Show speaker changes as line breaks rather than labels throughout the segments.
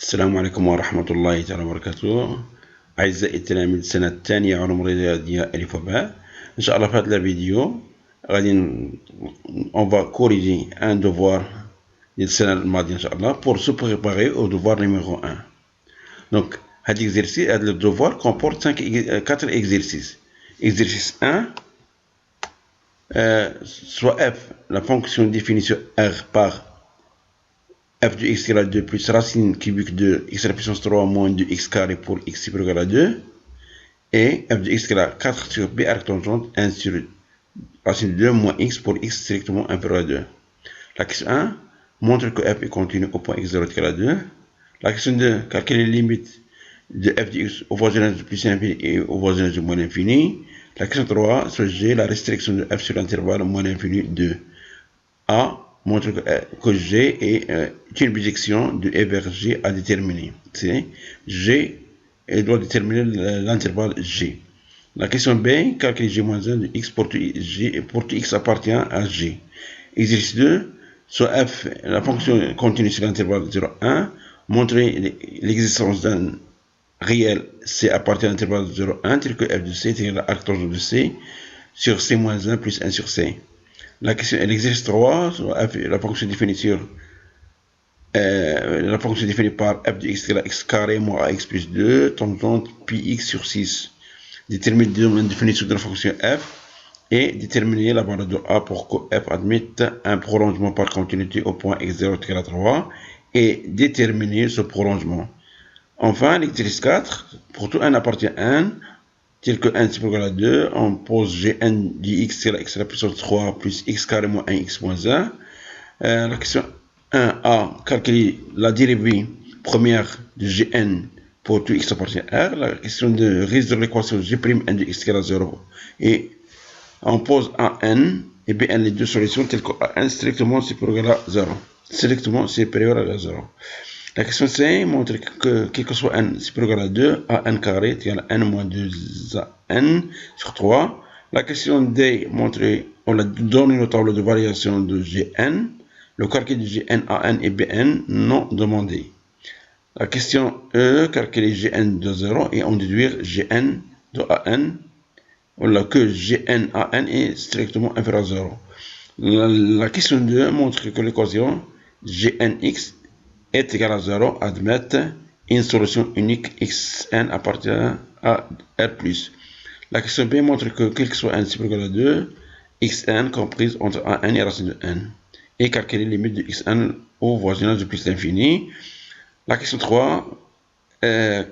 السلام عليكم ورحمة الله تعالى وبركاته. أعزائي التلاميذ السنة الثانية علوم رياضية ألف وباء. إن شاء الله في هذا الفيديو غادي on va corriger un devoir ديال السنة الماضية إن شاء الله pour se préparer au devoir numéro 1. Donc هذا l'exercice, le devoir comporte 4 exercices. Exercice 1, soit f, la fonction définie sur R par f de x égale à 2 plus racine cubique de x à la puissance 3 moins 2x carré pour x supérieur à 2, et f de x égale à 4 sur b arc tangente 1 sur racine de 2 moins x pour x strictement inférieur à 2. La question 1 montre que f est continu au point x0 égale à 2. La question 2, calculer les limites de f de x au voisinage du plus infini et au voisinage du moins infini. La question 3, sur G, la restriction de f sur l'intervalle moins infini 2. A montre que G est une bijection de E vers G à déterminer. C'est G doit déterminer l'intervalle G. La question B, calculer G-1 de x pour tout x appartient à G. Exercice 2, soit f, la fonction continue sur l'intervalle 0,1, montrer l'existence d'un réel C appartient à l'intervalle 0,1 tel que f de C est égal à arc tangent de C sur C-1 plus 1 sur C. L'exercice 3, la fonction définie sur la fonction définie par f de x égale à x carré moins ax plus 2 tangente pi x sur 6. Déterminer le domaine définition de la fonction f et déterminer la valeur de a pour que f admette un prolongement par continuité au point x0 égale à 3 et déterminer ce prolongement. Enfin, l'exercice 4, pour tout n appartient à n, tel que n supérieur à 2, on pose gn dx égale à x à la puissance 3 plus x carré moins 1x moins 1. La question 1a, calculer la dérivée première de gn pour tout x appartient à R. La question 2, résoudre l'équation g'n de x égale à 0. Et on pose an et bn les deux solutions telles que an strictement supérieur à 0. Strictement supérieur à 0. La question C montre que quel que soit n supérieur à 2, a n carré est égal à n moins 2an sur 3. La question D montre on a donné une table de variation de Gn, le calcul de Gn, An et Bn non demandé. La question E, calculer Gn de 0 et en déduire Gn de An, on a que Gn An est strictement inférieur à 0. La question 2 montre que l'équation Gnx est égal à 0, admettent une solution unique xn appartient à R+. La question B montre que quel que soit n supérieur à 2, xn comprise entre an et racine de n, et calculer les limites de xn au voisinage de plus l'infini. La question 3,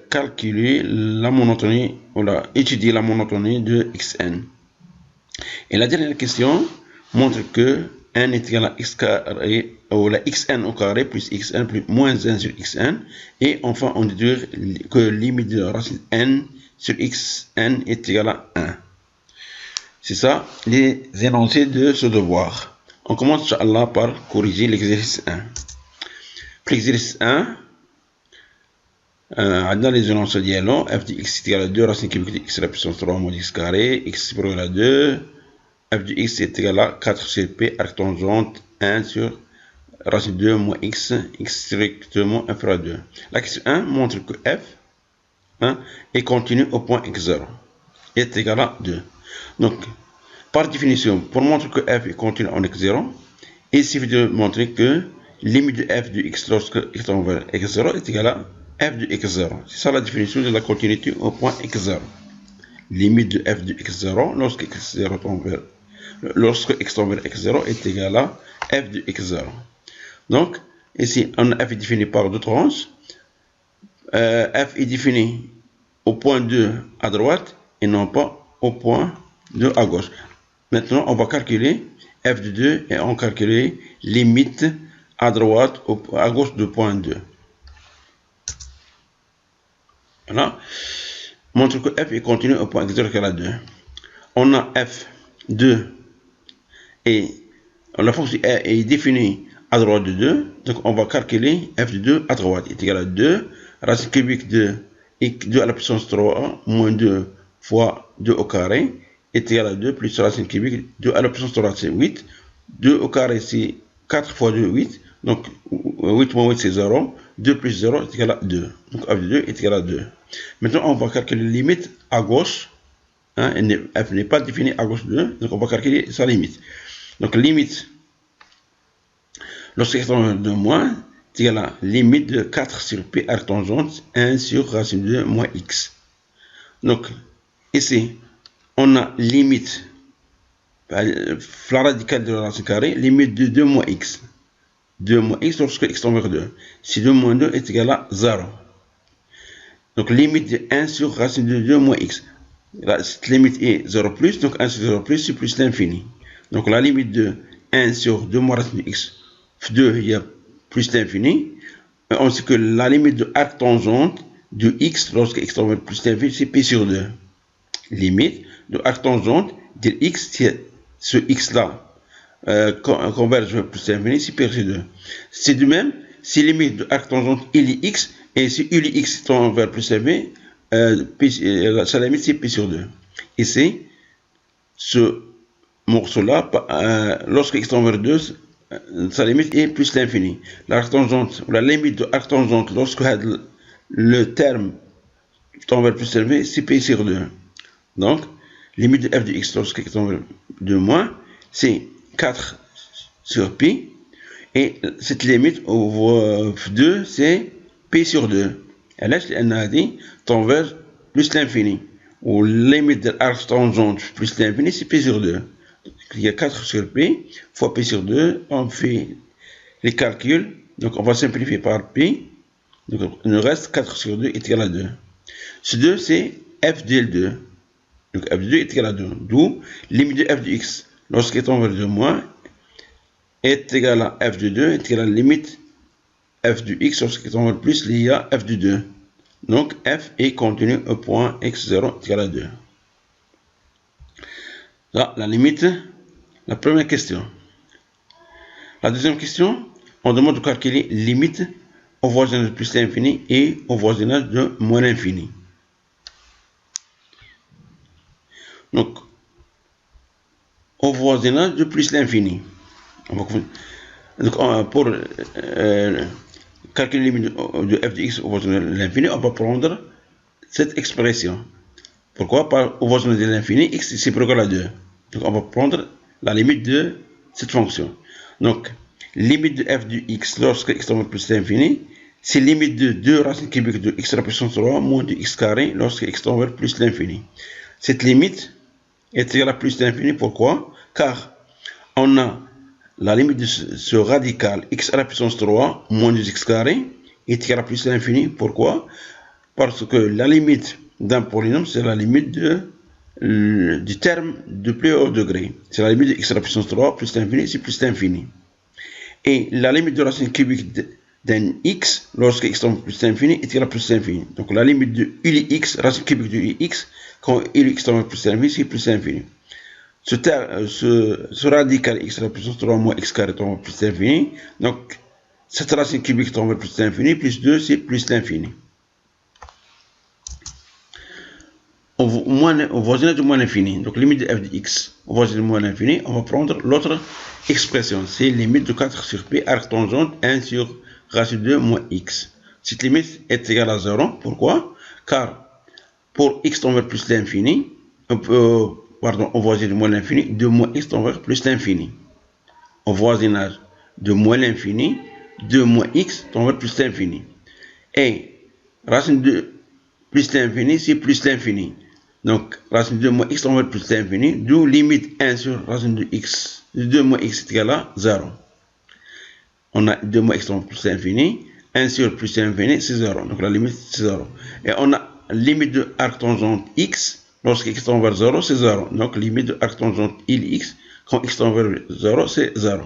calculer la monotonie, ou étudier la monotonie de xn. Et la dernière question montre que n est égal à x carré, ou la xn au carré plus xn plus moins 1 sur xn. Et enfin, on déduire que limite de racine n sur xn est égal à 1. C'est ça, les énoncés de ce devoir. On commence, Inch'Allah, par corriger l'exercice 1. Pour l'exercice 1, عندنا les énoncés ديالو f de x est égal à 2 racine cubique de x à la puissance 3 moins x carré, x supérieur à 2, f de x est égal à 4 sur p arc tangente 1 sur racine 2 moins x, x strictement inférieur à 2. La question 1 montre que f est continu au point x0 est égal à 2. Donc, par définition, pour montrer que f est continu en x0, il suffit de montrer que limite de f de x lorsque x tend vers x0 est égal à f de x0. C'est ça la définition de la continuité au point x0. Limite de f de x0 lorsque x tend vers x0 est égal à f de x0. Donc, ici, on a f est défini par deux tranches. F est défini au point 2 à droite et non pas au point 2 à gauche. Maintenant, on va calculer f de 2 et on calcule limite à droite, à gauche de point 2. Voilà. Montre que f est continu au point x0 égale à 2. On a f2 et la fonction est définie à droite de 2. Donc, on va calculer f de 2 à droite est égal à 2. Racine cubique de x 2 à la puissance 3 moins 2 fois 2 au carré est égal à 2 plus racine cubique 2 à la puissance 3 c'est 8. 2 au carré c'est 4 fois 2 8. Donc 8 moins 8 c'est 0. 2 plus 0 est égal à 2. Donc f de 2 est égal à 2. Maintenant on va calculer la limite à gauche. Hein, f n'est pas définie à gauche de 2. Donc on va calculer sa limite. Donc limite, lorsque x tend vers 2 moins, est égal à limite de 4 sur p arc tangente 1 sur racine de 2 moins x. Donc ici, on a limite, la radicale de la racine carrée, limite de 2 moins x. 2 moins x lorsque x tend vers 2. Si 2 moins 2 est égal à 0. Donc limite de 1 sur racine de 2 moins x. Là, cette limite est 0 plus, donc 1 sur 0 plus, c'est plus l'infini. Donc la limite de 1 sur 2 moins racine de x, 2, il y a plus l'infini. On sait que la limite de arc tangente de x lorsque x tend vers plus l'infini, c'est p sur 2. Limite de arc tangente de x, ce x-là converge vers plus l'infini, c'est p sur 2. C'est de même, si limite de arc tangente il est x, et si u x tend vers plus l'infini, sa limite c'est p sur 2. Ici, ce morceau-là, lorsque x tend vers 2, sa limite est plus l'infini. L'arc tangente, ou la limite de arc tangente, lorsque le terme tend vers plus l'infini, c'est p sur 2. Donc, limite de f de x lorsque x tend vers 2 moins, c'est 4 sur pi. Et cette limite au f2, c'est p sur 2. علاش لأن هذه tend vers plus l'infini. Ou limite de l'arc tangente plus l'infini, c'est p sur 2. Il y a 4 sur p fois p sur 2. On fait les calculs. Donc on va simplifier par p. Donc il nous reste 4 sur 2 est égal à 2. Ce 2, c'est f de L2. Donc f de 2 est égal à 2. D'où limite de f de x lorsqu'il tend vers 2 moins est égal à f de 2 est égal à la limite f de x lorsqu'il tend vers plus, il y a f de 2. Donc f est contenu au point x0 est égal à 2. Là, la limite, la première question. La deuxième question, on demande de calculer limite au voisinage de plus l'infini et au voisinage de moins l'infini. Donc, au voisinage de plus l'infini. Donc, pour calculer la limite de f de x au voisinage de l'infini, on va prendre cette expression. Pourquoi? Au voisinage de l'infini, x c'est égal à 2. Donc, on va prendre la limite de cette fonction. Donc, limite de f de x lorsque x tend vers plus l'infini, c'est limite de 2 racines cubiques de x à la puissance 3 moins de x carré lorsque x tend vers plus l'infini. Cette limite est égale à plus l'infini. Pourquoi? Car on a la limite de ce radical x à la puissance 3 moins de x carré est égale à plus l'infini. Pourquoi? Parce que la limite d'un polynôme, c'est la limite du terme de plus haut degré. C'est la limite de x à la puissance 3 plus l'infini, c'est plus l'infini. Et la limite de racine cubique d'un x lorsque x tend plus l'infini est égale à plus l'infini. Donc la limite de ulx, racine cubique de ulx, quand ulx tend plus l'infini, c'est plus l'infini. Ce radical x à la puissance 3 moins x carré tend plus l'infini. Donc cette racine cubique tend vers plus l'infini, plus 2, c'est plus l'infini. Au voisinage de moins l'infini, donc limite de f de x au voisinage de moins l'infini, on va prendre l'autre expression, c'est limite de 4 sur p arc tangente 1 sur racine 2 moins x. Cette limite est égale à 0. Pourquoi? Car pour x tend vers plus l'infini, au voisinage de moins l'infini, 2 moins x tend vers plus l'infini. Au voisinage de moins l'infini, 2 moins x tend vers plus l'infini. Et racine de plus l'infini, c'est plus l'infini. Donc, racine de 2 moins x tend vers plus l'infini, d'où limite 1 sur racine de x, 2 moins x est égal à 0. On a 2 moins x tend vers plus l'infini, 1 sur plus l'infini, c'est 0. Donc, la limite, c'est 0. Et on a limite de arc tangente x, lorsque x tend vers 0, c'est 0. Donc, limite de arc tangente il x, quand x tend vers 0, c'est 0.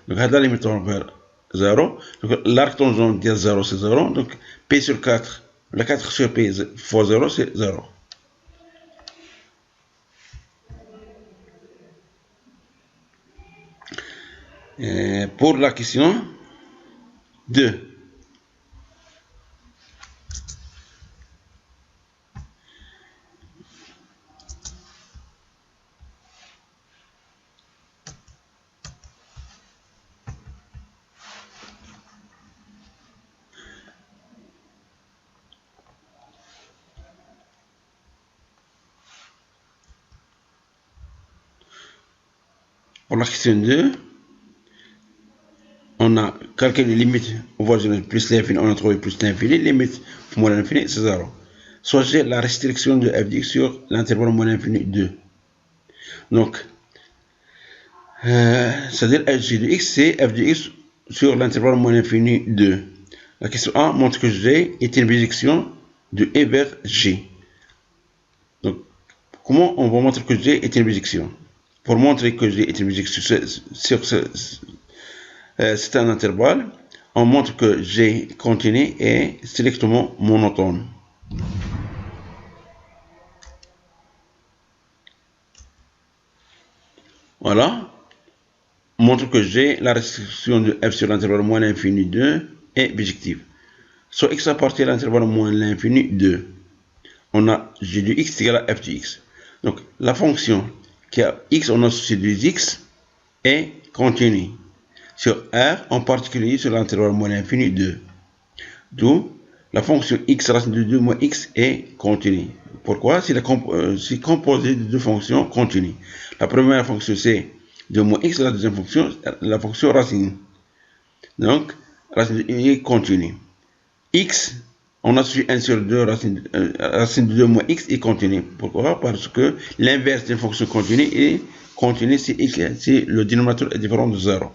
Donc, la limite tend vers 0. Donc, l'arc tangente de 0, c'est 0. Donc, p sur 4, la 4 sur p fois 0, c'est 0. Pour la question 2. Pour la question 2, on a calculé les limites au voisinage plus l'infini, on a trouvé plus l'infini, limite pour moins l'infini, c'est 0. Soit j'ai la restriction de f de x sur l'intervalle moins l'infini 2. Donc, c'est-à-dire g de x, c'est f de x sur l'intervalle moins l'infini 2. La question 1 montre que g est une bijection de E vers G. Donc, comment on va montrer que G est une bijection? Pour montrer que G est une bijection sur c'est un intervalle, on montre que G continu est strictement monotone. Voilà. On montre que G, la restriction de f sur l'intervalle moins l'infini 2 est bijective. Soit x appartient à l'intervalle moins l'infini 2. On a g de x égale à f de x. Donc, la fonction qui a x, on associe des x, est continue sur R, en particulier sur l'intervalle moins l'infini 2. D'où la fonction x racine de 2 moins x est continue. Pourquoi? C'est composé de deux fonctions continues. La première fonction c'est 2 moins x, la deuxième fonction, la fonction racine. Donc, racine de 1 est continue. X, on associe 1 sur 2, racine de 2 moins x est continue. Pourquoi? Parce que l'inverse d'une fonction continue est continue si le dénominateur est différent de 0.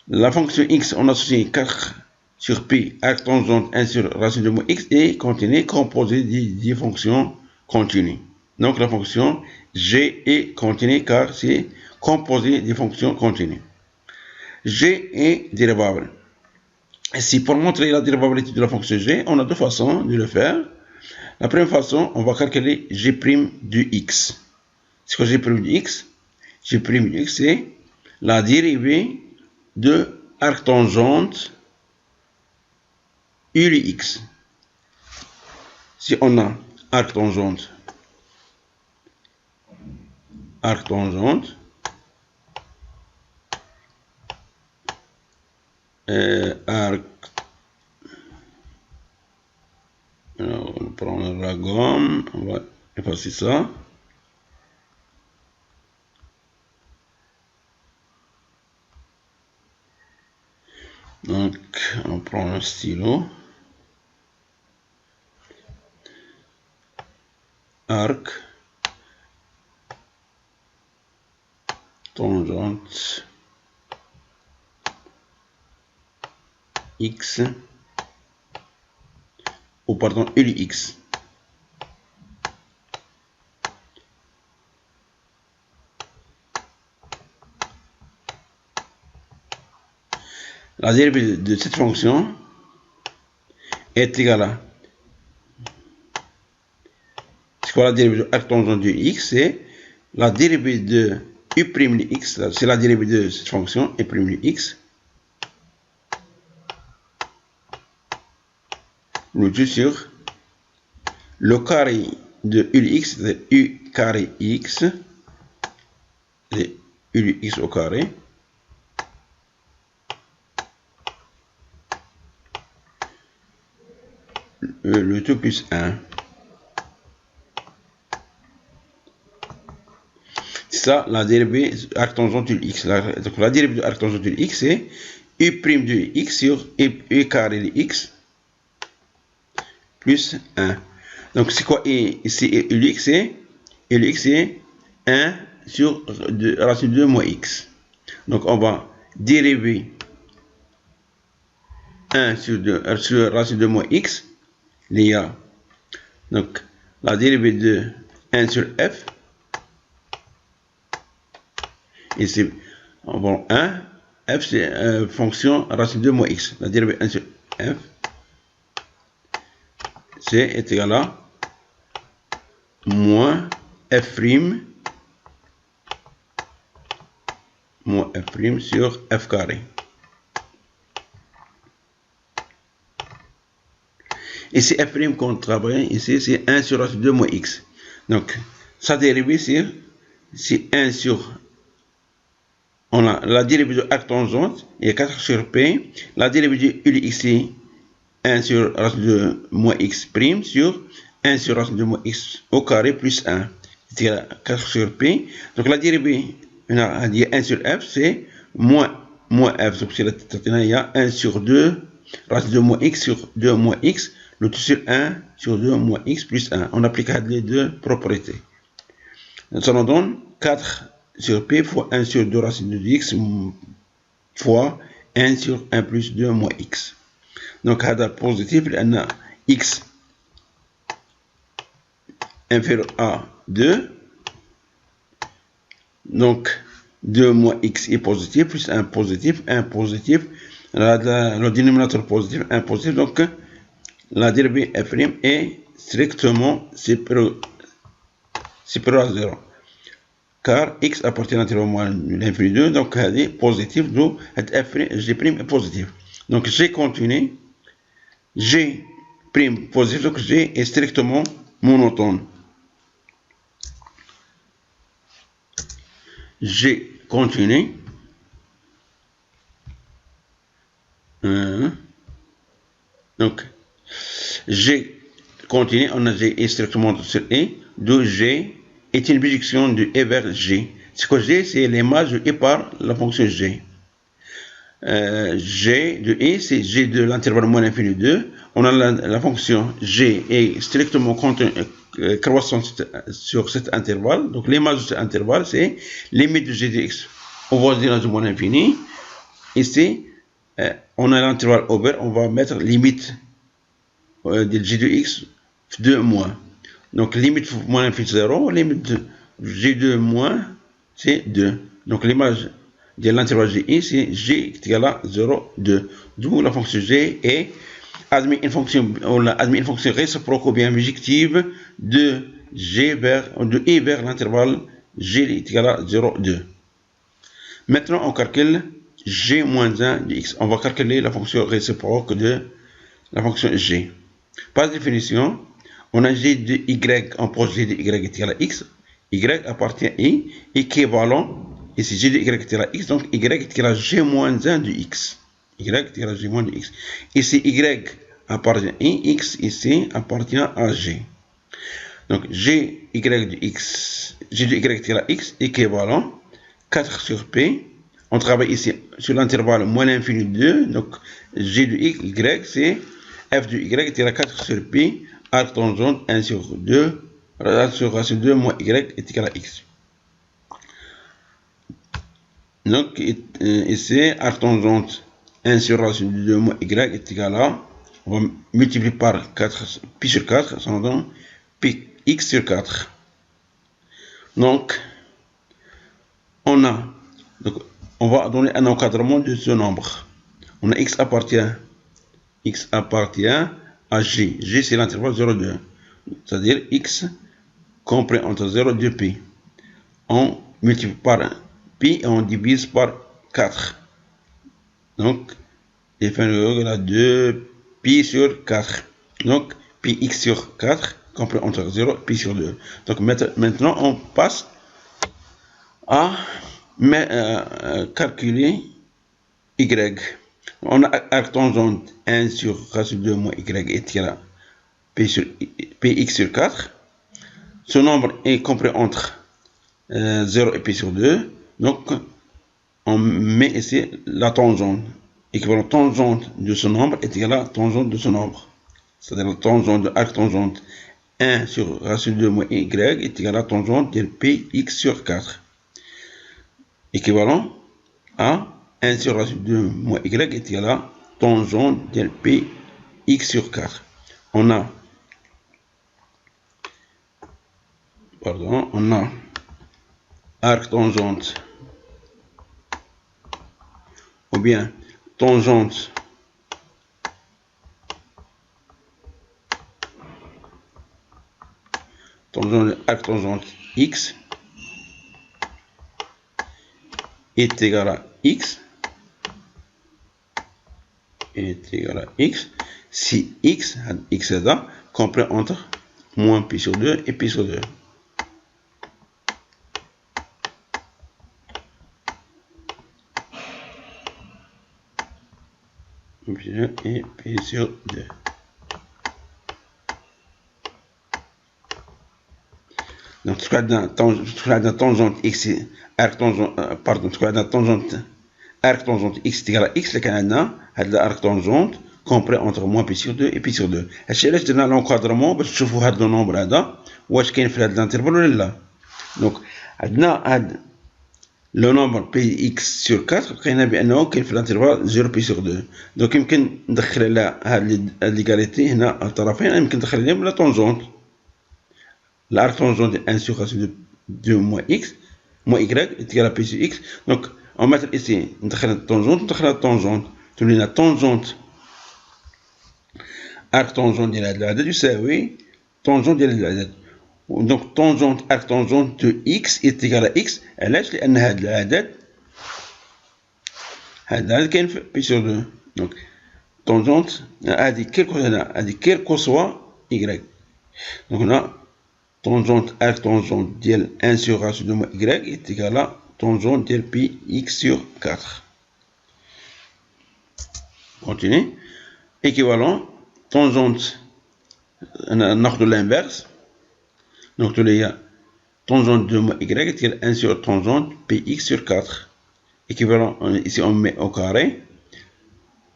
La fonction x, on associe 4 sur pi, arc tangente 1 sur racine de moins x est continue, composée de 10 fonctions continues. Donc la fonction g est continue car c'est composé des fonctions continues. G est dérivable. Ici, pour montrer la dérivabilité de la fonction g, on a deux façons de le faire. La première façon, on va calculer g' de x. C'est quoi g' de x? G' de x, c'est la dérivée de arc tangente u de x. Si on a arc tangente arc, alors on prend la gomme, on va effacer ça. Donc on prend un stylo, arc tangente x, ou pardon, u de x. La dérivée de cette fonction est égale à, c'est quoi la dérivée de arc tangente de x? C'est la dérivée de u' de x, c'est la dérivée de cette fonction u' de x, le tout sur le carré de u de x, c'est u carré x, c'est u de x au carré, le tout plus 1. C'est ça la dérivée de arc tangente de x. Donc la dérivée de arc tangente de x, c'est u' de x sur u carré de x plus 1. Donc c'est quoi ici u de x? U de x c'est 1 sur racine de 2 moins x. Donc on va dériver 1 sur racine de moins x, il y a donc la dérivée de 1 sur f, et c'est bon 1, f c'est fonction racine de 2 moins x, la dérivée 1 sur f est égal à moins f' sur f carré. Ici, f' qu'on travaille, ici, c'est 1 sur racine de 2 moins x. Donc, sa dérivée, c'est 1 sur... On a la dérivée de arc tangente, il y a 4 sur p. La dérivée de u de x, c'est 1 sur racine de moins x' sur 1 sur racine de moins x au carré plus 1. C'est 4 sur p. Donc, la dérivée il y a 1 sur f, c'est moins f. Donc, c'est il y a 1 sur 2, racine de moins x sur 2 moins x, le tout sur 1 sur 2 moins x plus 1. On applique les deux propriétés. Ça nous donne 4 sur p fois 1 sur 2 racine de x fois 1 sur 1 plus 2 moins x. Donc, هذا positif لأن x inférieur à 2. Donc, 2 moins x est positif, plus 1 positif, 1 positif. Le dénominateur positif, 1 positif. Donc, la dérivée f' est strictement supérieure à 0. Car x appartient à l'intervalle moins l'infini 2. Donc, elle est positive. Donc, f' g' est positif. Donc, g continu. G' positif. Donc, g est strictement monotone. G continu. Donc, G continu, on a G est strictement sur E. De G est une bijection de E vers G. C'est quoi G? C'est l'image de E par la fonction G. G de E, c'est G de l'intervalle moins l'infini 2. On a la fonction G est strictement croissante sur cet intervalle. Donc, l'image de cet intervalle, c'est limite de G de X au voisinage du moins l'infini. Ici, on a l'intervalle ouvert, on va mettre limite de G de X 2 moins. Donc, limite moins l'infini 0, limite de G de moins, c'est 2. Donc, l'image de l'intervalle Gi, c'est G est égal à 0, 2. D'où la fonction G est admis une fonction réciproque ou bien bijective de G de I vers l'intervalle G est égal à 0, 2. Maintenant, on calcule G moins 1 de X. On va calculer la fonction réciproque de la fonction G. Par définition, on a G de Y, on pose G de Y est égal à X. Y appartient à I, équivalent. Ici, G de Y est égal à X, donc Y est égal à G moins 1 de X. Y est égal à G moins de X. Ici, Y appartient à I, X ici appartient à G. Donc, G de Y est égal à X, équivalent 4 sur P. On travaille ici sur l'intervalle moins l'infini 2. Donc, G de Y, c'est f de Y est égal à 4 sur P, arc tangente 1 sur 2, sur racine 2 moins Y est égal à X. Donc, ici, arc tangente 1 sur racine 2 moins Y est égal à, on va multiplier par 4, pi sur 4, ça nous donne pi x sur 4. Donc, on va donner un encadrement de ce nombre. On a x appartient à G. G, c'est l'intervalle 0,2. C'est-à-dire x compris entre 0 et 2pi. On multiplie par pi et on divise par 4. Donc, il fait à 2 pi sur 4. Donc, pi x sur 4 compris entre 0 et pi sur 2. Donc, maintenant, on passe à calculer y. On a arc tangente 1 sur racine 2 moins y est égal à px sur 4. Ce nombre est compris entre 0 et pi sur 2. Donc, on met ici la tangente. Équivalent tangente de ce nombre est égal à tangente de ce nombre. C'est-à-dire la tangente de arc tangente 1 sur racine 2 moins y est égal à tangente de px sur 4. Équivalent à 1 sur racine 2 moins y est égal à tangente de px sur 4. On a arc tangente ou bien tangente arc tangente x est égal à x si x est là compris entre moins pi sur 2 et pi sur 2. Et pi sur 2. Donc تكون عندنا tangente x arc tangente pardon تكون عندنا tangente arc tangente x égale à x اللي كان عندنا هاد l'arc tangente compris entre moins pi sur 2 et pi sur 2. هادشي علاش درنا l'encadrement باش تشوفوا هاد لو نومبر هذا واش كاين في هاد الانترفال ولا لا. دونك عندنا هاد لو نومبر بي اكس سور 4 لقينا بانه كاين في الانترفال 0 بي سور 2. دونك يمكن ندخل على هاد ليغاليتي هنا الطرفين يمكن ندخل عليهم لا طونجونت l'arc tangente de 1 sur racine de 2 moins x moins y est égal à p sur x. Donc on va mettre ici ندخل الطونجونت ندخل الطونجونت تولي لنا طونجونت arc tangente ديال هاد العدد يساوي طونجونت ديال العدد. دونك طونجونت arc tangente de x est égal à x علاش لان هاد العدد كاين في بي سور 2. دونك طونجونت هادي كيلكو سوا y. دونك هنا tangente arc tangente ديال 1 sur racine de moins y est égal à tangente ديال pi x sur 4. Continue. Équivalent tangente ناخذ l'inverse. Donc il y a tangente de moins y est égal à 1 sur tangente px sur 4. Équivalent ici on met au carré.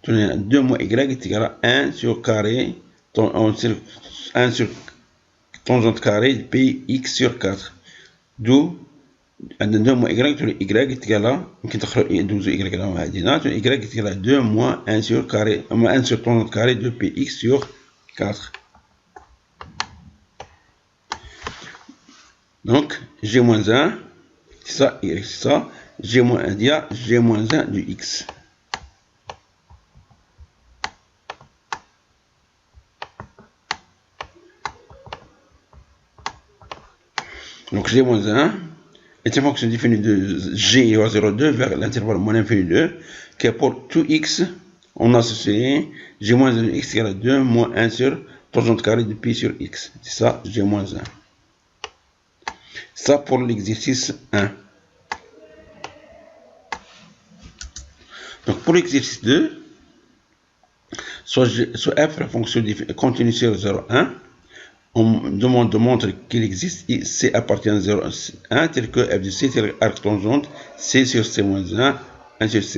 2 moins y est égal à 1 sur carré 1 sur tangente carré de px sur 4. D'où عندنا 2 moins y تولي y est égal à يمكن ندوزو y على هادينا تولي y est égal à 2 moins 1 sur carré 1 sur tangente carré de px sur 4. Donc g moins 1 c'est ça y c'est ça g moins 1 dia g moins 1 du x. Donc g moins 1 est une fonction définie de g égale à 0,2 vers l'intervalle moins l'infini 2 qui est pour tout x on a associé g moins 1 de x égale à 2 moins 1 sur tangente carré de pi sur x. C'est ça g moins 1. Ça pour l'exercice 1. Donc pour l'exercice 2, soit f la fonction continue sur 0,1. On demande de montrer qu'il existe C appartient à 0, 1 tel que f de C tel arc tangente C sur C moins 1, 1 sur C.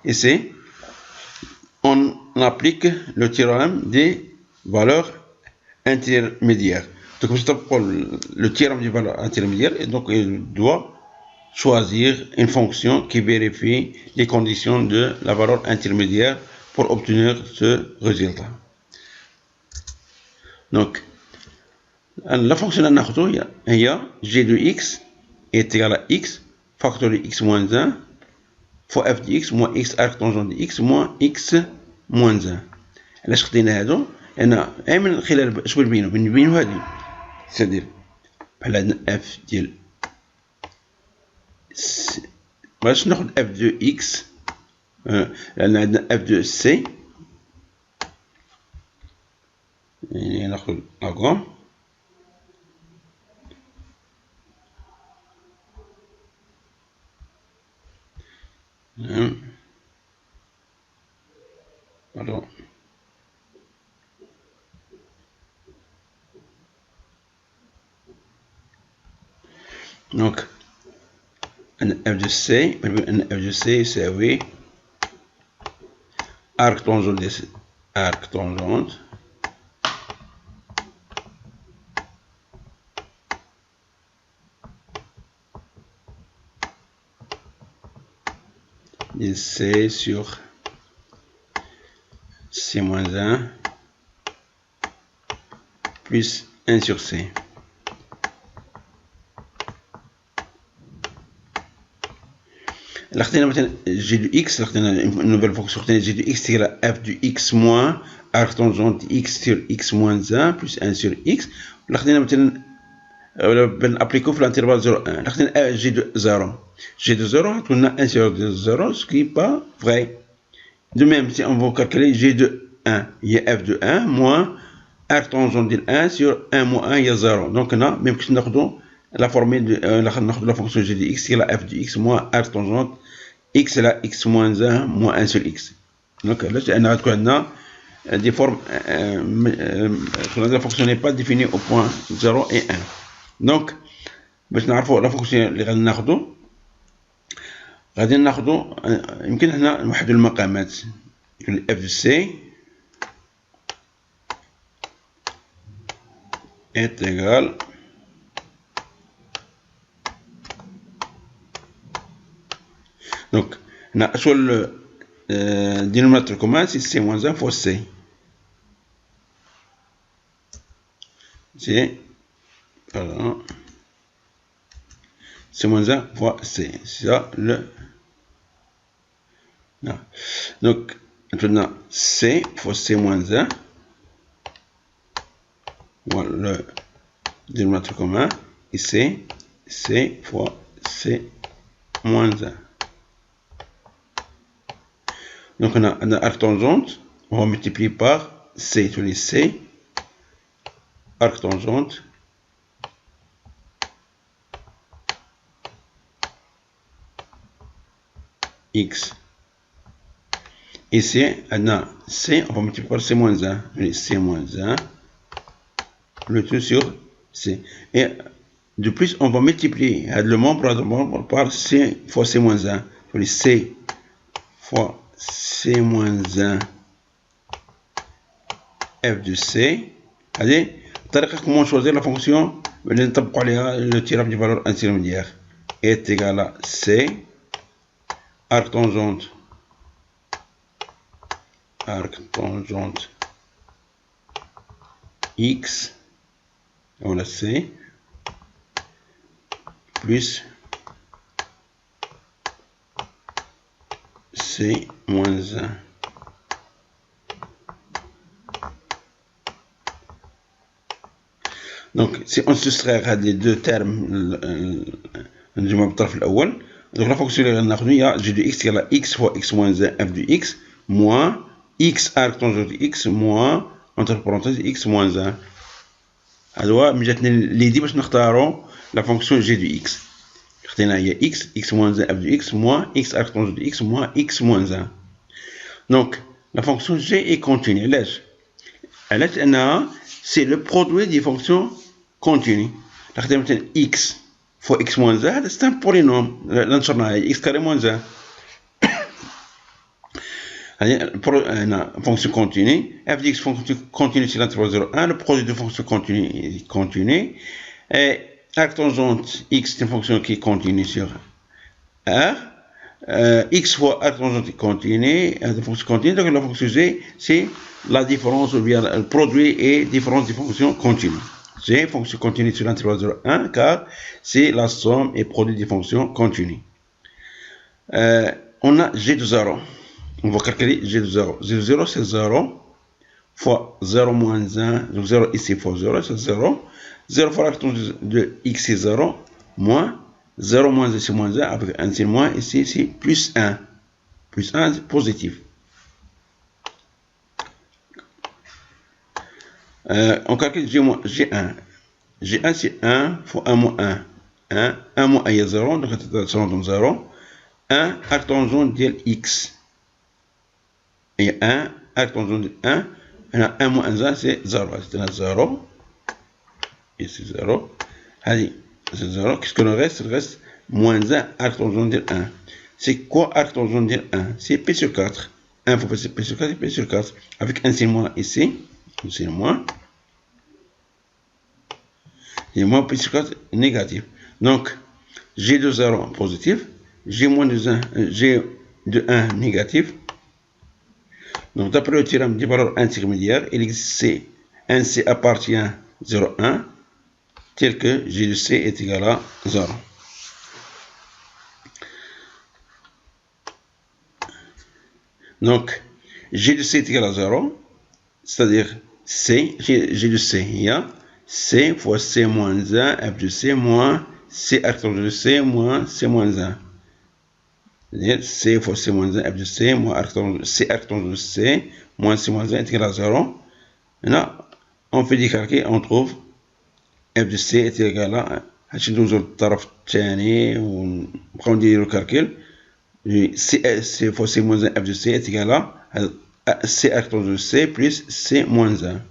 Et C, on applique le théorème des valeurs intermédiaires. Donc pour le théorème des valeurs intermédiaires, et donc il doit choisir une fonction qui vérifie les conditions de la valeur intermédiaire pour obtenir ce résultat. Donc la fonction اللي ناخذو هي g de x est égal à x facteur de x moins 1 fois f de x moins x arc tangent de x moins x moins 1. علاش خدينا هادو؟ لأن من خلال اش بنبينو هادي سادير بحال عندنا f ديال باش ناخذ f de x لأن عندنا f de c يعني ناخذ هاكا pardon. Donc un f de c يساوي arc tangente de c sur c moins 1 plus 1 sur c. Là, maintenant g de x, une nouvelle fonction g de x égale à f de x moins arc tangente x sur x moins 1 plus 1 sur x. Là, maintenant appliquer l'intervalle 0,1. Là, g de 0. G de 0, on a 1 sur 0, ce qui n'est pas vrai. De même, si on va calculer g de 1, il y a f de 1 moins arc tangente de 1 sur 1 moins 1, il y a 0. Donc, on a même que nous avons la formule de la fonction g de x qui est la f de x moins arc tangente x est la x moins 1 moins 1 sur x. Donc là, on a des formes, la fonction n'est pas définie au point 0 et 1. Donc, باش نعرفوا لا فونكسيون اللي غادي ناخدو يمكن هنا نوحدو المقامات. يكون اف دو سي est égal donc sur le dénominateur commun c'est c moins 1 fois c. C'est voilà, c moins 1 fois c, c'est ça le non. Donc maintenant c fois c moins 1, voilà le dénominateur commun, et c fois c moins 1. Donc on a un arc tangente, on va multiplier par c, tous les c, arc tangente, x. Ici, on a c, on va multiplier par c moins 1, c moins 1, le tout sur c. Et de plus, on va multiplier le membre par c fois c moins 1, c fois c moins 1 f de c. Allez, comment choisir la fonction? Le tirage de valeur intermédiaire est égal à c, arc tangente x, on a c, plus c moins 1. Donc si on soustrait les deux termes du الطرف الأول, donc la fonction اللي غناخدو هي g de x égale à x fois x moins 1 f de x moins x arc tangente de x moins entre parenthèses x moins 1. هذا من جاتنا ليدي باش نختارو la fonction g de x. اختينا هي x moins 1 f de x moins x arc tangente de x moins x moins 1. Donc la fonction g est continue. علاش؟ لأنها c'est le produit des fonctions continues. مثلا x fois x moins 1 c'est un polynôme. نشرناها x carré moins 1. هذه fonction continue. f de x fonction continue c'est l'intervalle 0, 1. Le produit de fonction continue est continu. Et arc tangente x c'est une fonction qui est continue sur R. X fois arc tangente continue, la fonction continue. Donc la fonction g c'est la différence ou bien le produit et différence des fonctions continues. G, fonction continue sur l'intervalle 0, 1, car c'est la somme et produit des fonctions continues. On a g de 0. On va calculer g de 0. G de 0 c'est 0 fois 0 moins 1. Donc 0 ici fois 0 c'est 0. 0 fois l'arc tangente de x c'est 0 moins 0 moins 1 c'est moins 1 avec un signe moins ici c'est plus 1. Plus 1 c'est positif. On calcule G1. G1 c'est 1 fois 1 moins 1. 1 moins 1 il y a 0, donc ça donne 0. 1 arc tangente de x. Et 1 arc tangente de 1. 1 moins 1 c'est 0. C'est 0. Et c'est 0. Allez, c'est 0. Qu'est-ce qu'on reste? Il reste moins 1 arc tangente de 1. C'est quoi arc tangente de 1? C'est P sur 4. 1 fois P sur 4 c'est P sur 4. Avec un signe moins ici. C'est moins. Et moins P sur 4 négatif. Donc, G de 0 positif. G moins de 1, G de 1 négatif. Donc, d'après le théorème des valeurs intermédiaires, il existe un C appartient 0, 1, tel que G de C est égal à 0. Donc, G de C est égal à 0, c'est-à-dire C, G de C, il y a C fois C moins 1, F de C moins C arc tangente de C moins C moins 1. C'est-à-dire C fois C moins 1, F de C moins C arc tangente de C moins C moins 1 est égal à 0. Maintenant, on fait des calculs, on trouve F de C est égal à هادشي ندوزو للطرف الثاني ونبقاو نديرو الكالكول. C fois C moins 1 F de C est égal à C arc tangente de C plus C moins 1.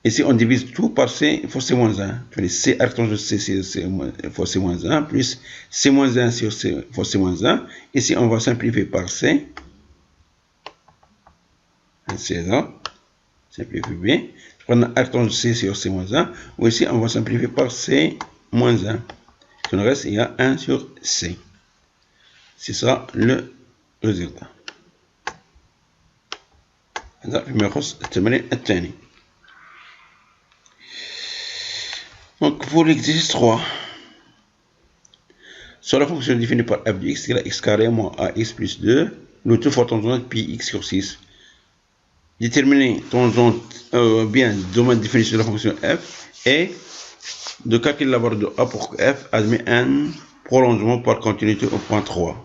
Ici, on divise tout par C fois C-1. C arc de C fois C-1 plus C-1 sur C fois C-1. Ici, on va simplifier par C. C'est là. Simplifier bien. On a arc de C sur C-1. Ou ici, on va simplifier par C-1. Sur le reste, il y a 1 sur C. C'est ça le résultat. هذا فيما يخص التمرين الثاني. Donc pour l'exercice 3, sur la fonction définie par f de x égale x carré moins ax plus 2, le tout fois tangente pi x sur 6. Déterminer tangente, bien le domaine défini sur la fonction f et de calculer la valeur de a pour que f admet un prolongement par continuité au point 3.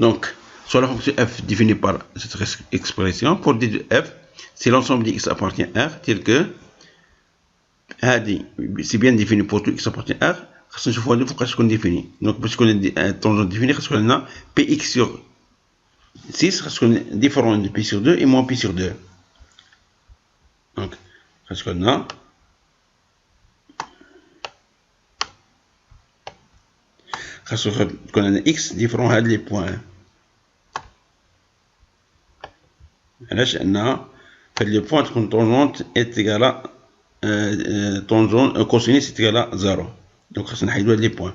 Donc, sur la fonction f définie par cette expression, pour d de f, si l'ensemble de x appartient à R, tel que c'est bien défini pour tout x appartient à R, il faut qu'on définit. Donc, puisqu'on est tangente définie, on a px sur 6, on est différent de pi sur 2 et moins pi sur 2. Donc, parce qu'on a x différent de les points. علاش ان فهاد لي بوين تكون طونجونت est égale à طونجونت كوسينيس est égale à 0. Donc خاصنا نحيدو هاد لي بوين.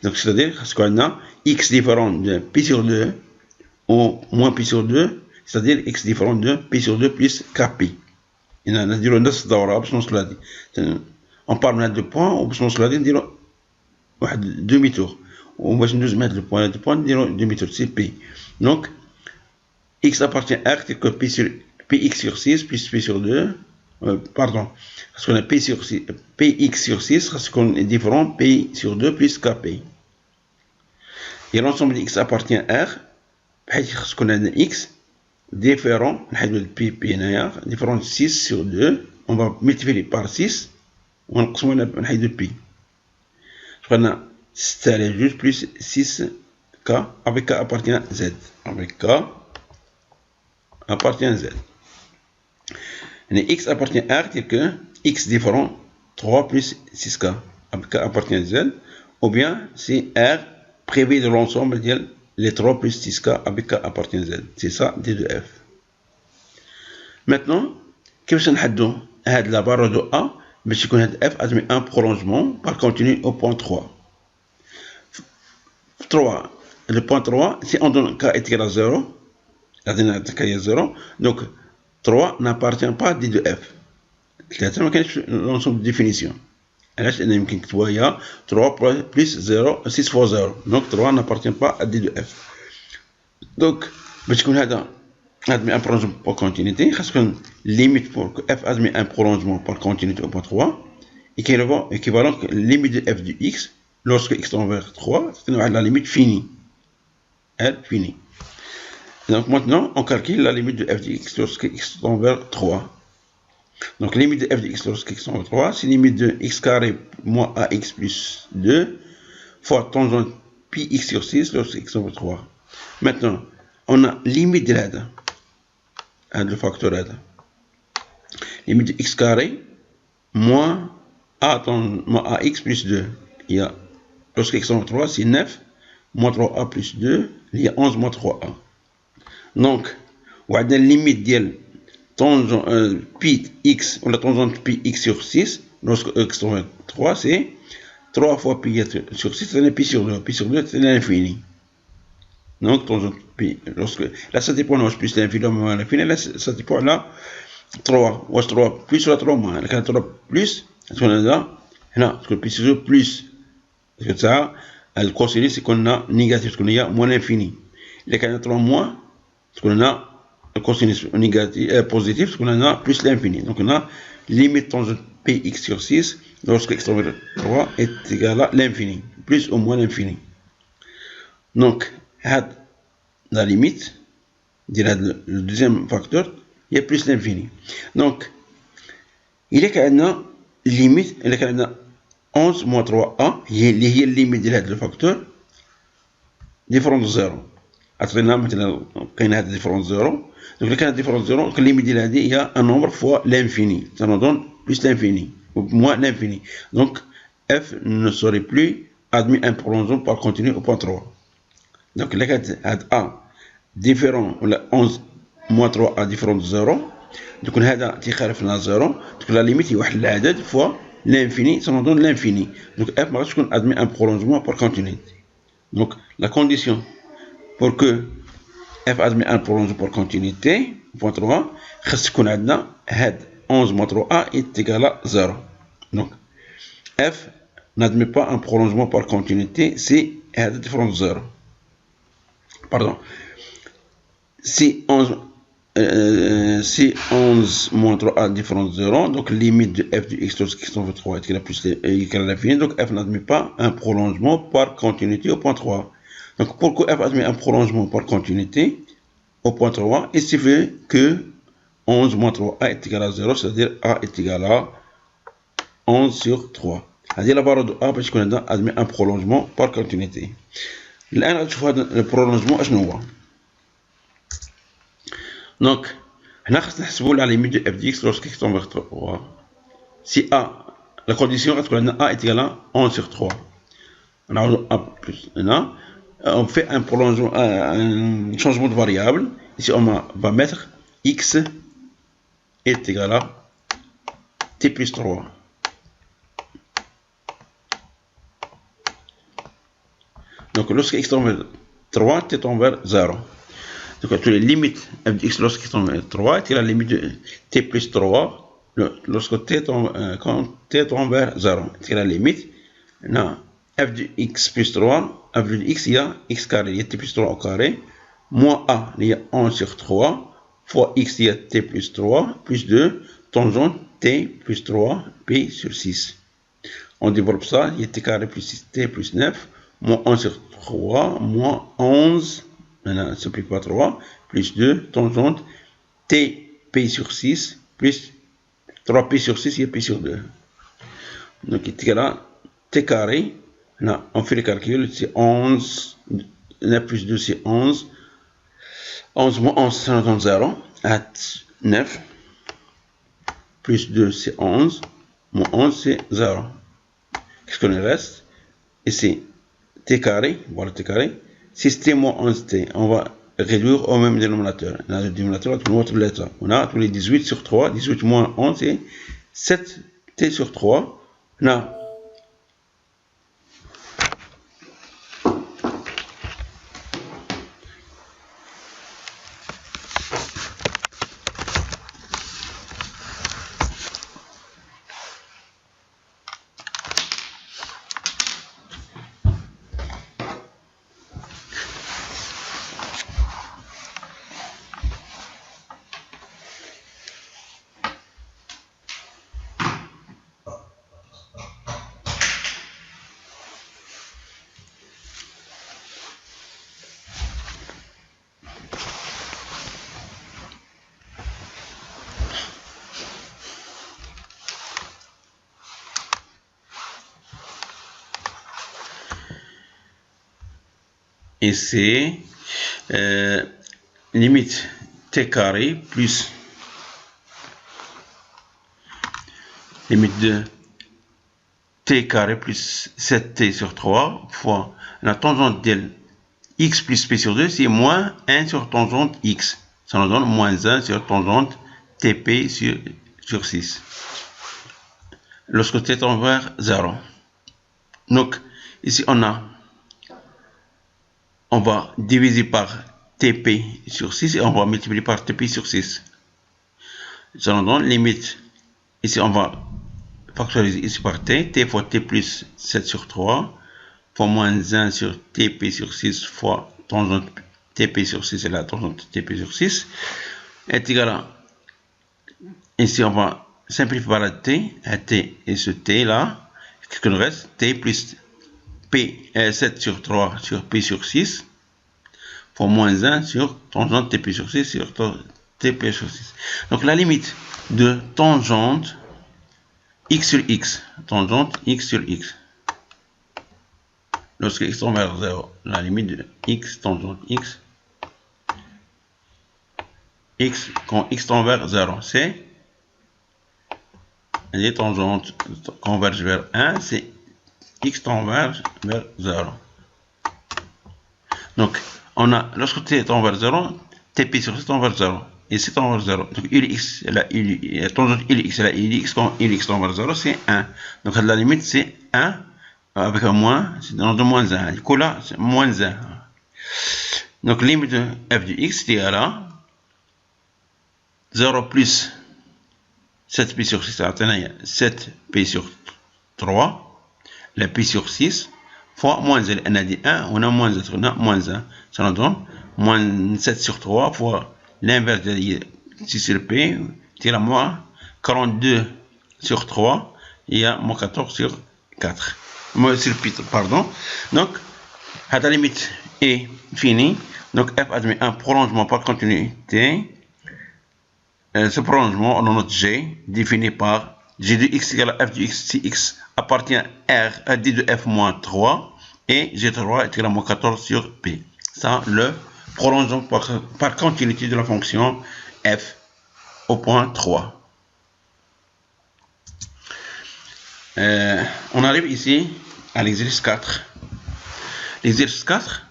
Donc c'est-à-dire خاص يكون عندنا x différent de pi sur 2 ou moins pi sur 2, c'est-à-dire x différent de pi sur 2 plus kp. هنا نديرو نفس الدورة باش نوصلو لهادي. on part من هاد لو بوين وباش نوصلو لهادي نديرو واحد دومي تور. وباش ندوز من هاد لو بوين لهاد البوين نديرو دومي تور سي بي. Donc x appartient à R, tel que px sur 6 plus p sur 2, pardon, parce qu'on a px sur 6, parce qu'on est différent p sur 2 plus kp. Et l'ensemble de x appartient à R, parce qu'on a un x différent, différent de 6 sur 2, on va multiplier par 6, on a de pi. On a 7 juste plus 6k, avec k appartient à z, avec k appartient à z. Et x appartient à R, tel que x différent 3 plus 6k, avec k appartient à z, ou bien c'est R privé de l'ensemble de les 3 plus 6k avec k appartient à z. C'est ça d de f. Maintenant, qu'est-ce qu'on a dit? La barre de a, mais c'est qu'on a f admet un prolongement par continu au point 3. 3. Le point 3, si on donne k est égal à 0, la dernière k est 0, donc 3 n'appartient pas à d de f. C'est l'ensemble de définition. علاش لأن يمكن نكتبوها هي 3 plus 0 6 fois 0. Donc 3 n'appartient pas à d de f. Donc باش تكون هذا admet un prolongement par continuité, خاص تكون limite pour que f admet un prolongement par continuité au point 3 équivalent que limite de f de x lorsque x tend vers 3, c'est la limite finie. Elle finie. Donc maintenant on calcule la limite de f de x lorsque x tend vers 3. Donc limite de f de x lorsque x tend vers 3, c'est limite de x carré moins ax plus 2 fois tangente pi x sur 6 lorsque x tend vers 3. Maintenant, on a limite de l'aide, le facteur aide. Limite de x carré moins ax plus 2. Il y a, lorsque x tend vers 3, c'est 9 moins 3a plus 2, il y a 11 moins 3a. Donc, on a la limite de tangente pi x, ou la tangente pi x sur 6, lorsque x tend vers 3, c'est 3 fois pi sur 6, c'est pi sur 2. Pi sur 2, c'est l'infini. Donc, tangente pi, lorsque, là, ça dépend, là, plus l'infini, moins l'infini, là, ça dépend, là, 3, ou 3 plus, ou 3 moins, là, 3 plus, parce qu'on a là, parce que pi sur 2 plus, parce que ça, le cosinus, c'est qu'on a négatif, parce qu'on a moins l'infini. Là, quand on a 3 moins, parce qu'on a le cosinus négatif, positif, parce qu'on a plus l'infini. Donc, on a limite tangente px sur 6, lorsque x tend vers 3 est égal à l'infini, plus ou moins l'infini. Donc, la limite, le deuxième facteur, il y a plus l'infini. Donc, il y a une limite, il y a 11 moins 3a, il y a la limite de le facteur, différent de 0. عطينا مثلا كاين هاد ديفيرونس زيرو دونك إلا كانت ديفيرونس زيرو دونك الليميت ديال هادي هي ان نومبر فوا لانفيني تنظن بلس لانفيني moins l'infini donc f ne serait plus admis un prolongement par continu au point 3 donc إلا كانت هاد a ديفيرون ولا 11 moins 3 a ديفيرون 0 donc هذا تيخالف لنا 0 donc لا ليميت هي واحد العدد فوا l'infini تنظن l'infini donc f ما غاديش تكون admis un prolongement par continu donc la condition pour que f admet un prolongement par continuité point 3 خاص تكون عندنا هاد 11 moins 3a est égal à 0 donc f n'admet pas un prolongement par continuité si هاد différence 0 pardon si 11 moins 3a différence 0 donc limite de f du x lorsque x over 3 est égal à l'infini donc f n'admet pas un prolongement par continuité au point 3 donc pour que f admet un prolongement par continuité au point 3 il suffit que 11 moins 3a est égal à 0 c'est-à-dire a est égal à 11 sur 3 هذه لا بارة دو a باش يكون عندنا admis un prolongement par continuité الآن غتشوفوا هذا البرولونجمون اشنو هو دونك هنا خاصنا نحسبوا لا ليميت دو اف دي اكس لورسك اكس تومب 3 سي a لا كونديسيون غتكون عندنا a est égal à 11 sur 3 نعاودو a plus هنا on fait un prolongement un changement de variable ici on va mettre x est égal à t plus 3 donc lorsque x tombe vers 3 t tombe vers 0 donc tu les limites f de x lorsque x tombe vers 3 est la limite de t plus 3 lorsque t tombe quand t tombe vers 0 c'est la limite non f de x plus 3 f de x il y a x carré il y a t plus 3 au carré moins a il y a 11 sur 3 fois x il y a t plus 3 plus 2 tangente t plus 3 p sur 6 on développe ça il y a t carré plus 6 t plus 9 moins 1 sur 3 moins 11 maintenant ne s'applique pas 3 plus 2 tangente t p sur 6 plus 3p sur 6 et p sur 2 donc il est égal à t carré là on fait le calcul c'est 11 9 plus 2 c'est 11 11 moins 11 c'est 0 à 9 plus 2 c'est 11 moins 11 c'est 0 qu'est-ce qu'on reste ici t carré, voilà t carré, 6t moins 11t, on va réduire au même dénominateur. Dans le dénominateur, on a tous les 18 sur 3, 18 moins 11 c'est 7t sur 3. On a et c'est limite t carré plus limite de t carré plus 7t sur 3 fois la tangente de x plus p sur 2 c'est moins 1 sur tangente x ça nous donne moins 1 sur tangente tp sur 6 lorsque t tend vers 0 donc ici on va diviser par TP sur 6 et on va multiplier par TP sur 6. Ça nous donne limite. Ici, on va factoriser ici par T. T fois T plus 7 sur 3 fois moins 1 sur TP sur 6 fois tangente TP sur 6 et la tangente TP sur 6 est égal à. Ici, on va simplifier par la T. À T et ce T là. Qu'est-ce qu'il nous reste? T plus P 7 sur 3 sur P sur 6 fois moins 1 sur tangente TP sur 6 sur TP sur 6. Donc la limite de tangente x sur x, tangente x sur x, lorsque x tend vers 0, la limite de x tangente x x quand x tend vers 0, c'est les tangentes convergent vers 1, c'est x tend vers 0. Donc, on a, lorsque t tend vers 0, tp sur c tend vers 0. Et c tend vers 0. Donc, ulx, la tangente ulx, la ulx, quand ulx tend vers 0, c'est 1. Donc, à la limite, c'est 1 avec un moins, c'est dans de moins 1. Du coup, là, c'est moins 1. Donc, limite de f de x, c'est à 0 plus 7p sur 6, ça 7p sur 3, la p sur 6, fois moins L. On a dit 1, on a moins 1, on a moins 1. Ça nous donne moins 7 sur 3 fois l'inverse de 6 sur p, c'est à moins 42 sur 3, il y a moins 14 sur 4. Moins sur p, pardon. Donc, à la limite est finie. Donc, f admet un prolongement par continuité. Ce prolongement, on note G, défini par G de x égale à f de x si x appartient à R à D de f moins 3 et G3 est égal à moins 14 sur P. Ça, le prolongement par continuité de la fonction f au point 3. On arrive ici à l'exercice 4. L'exercice 4,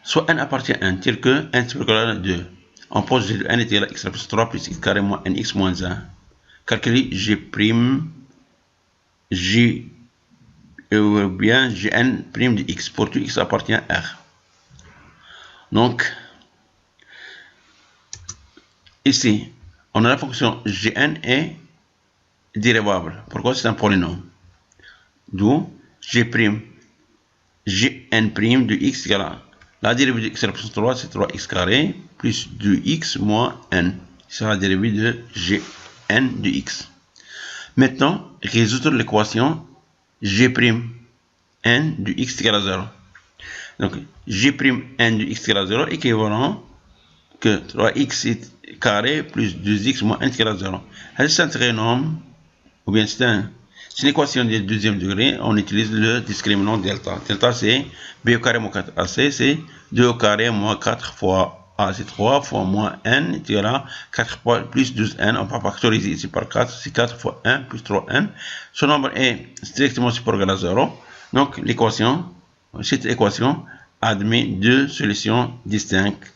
soit n appartient à n, tel que n supérieur à 2. On pose G de n est égal à x plus 3 plus x carré moins nx moins 1. Calculer G prime, G ou bien Gn prime de x pour tout x appartient à R. Donc, ici, on a la fonction Gn est dérivable. Pourquoi? C'est un polynôme. D'où G prime, Gn prime de x égale à la dérivée de x plus 3, c'est 3x carré plus 2x moins n. C'est la dérivée de Gn de x. Maintenant, résoudre l'équation G' n de x égale à 0. Donc, G' n de x égale à 0 équivalent que 3x carré plus 2x moins n égale à 0. C'est un trinôme, ou bien c'est une équation de deuxième degré, on utilise le discriminant delta. Delta, c'est b au carré moins 4ac, c'est 2 au carré moins 4 fois a, c'est 3 fois moins n est égal à 4 plus 12n. On va factoriser ici par 4, c'est 4 fois 1 plus 3n. Ce nombre est strictement supérieur à 0. Donc, cette équation admet deux solutions distinctes.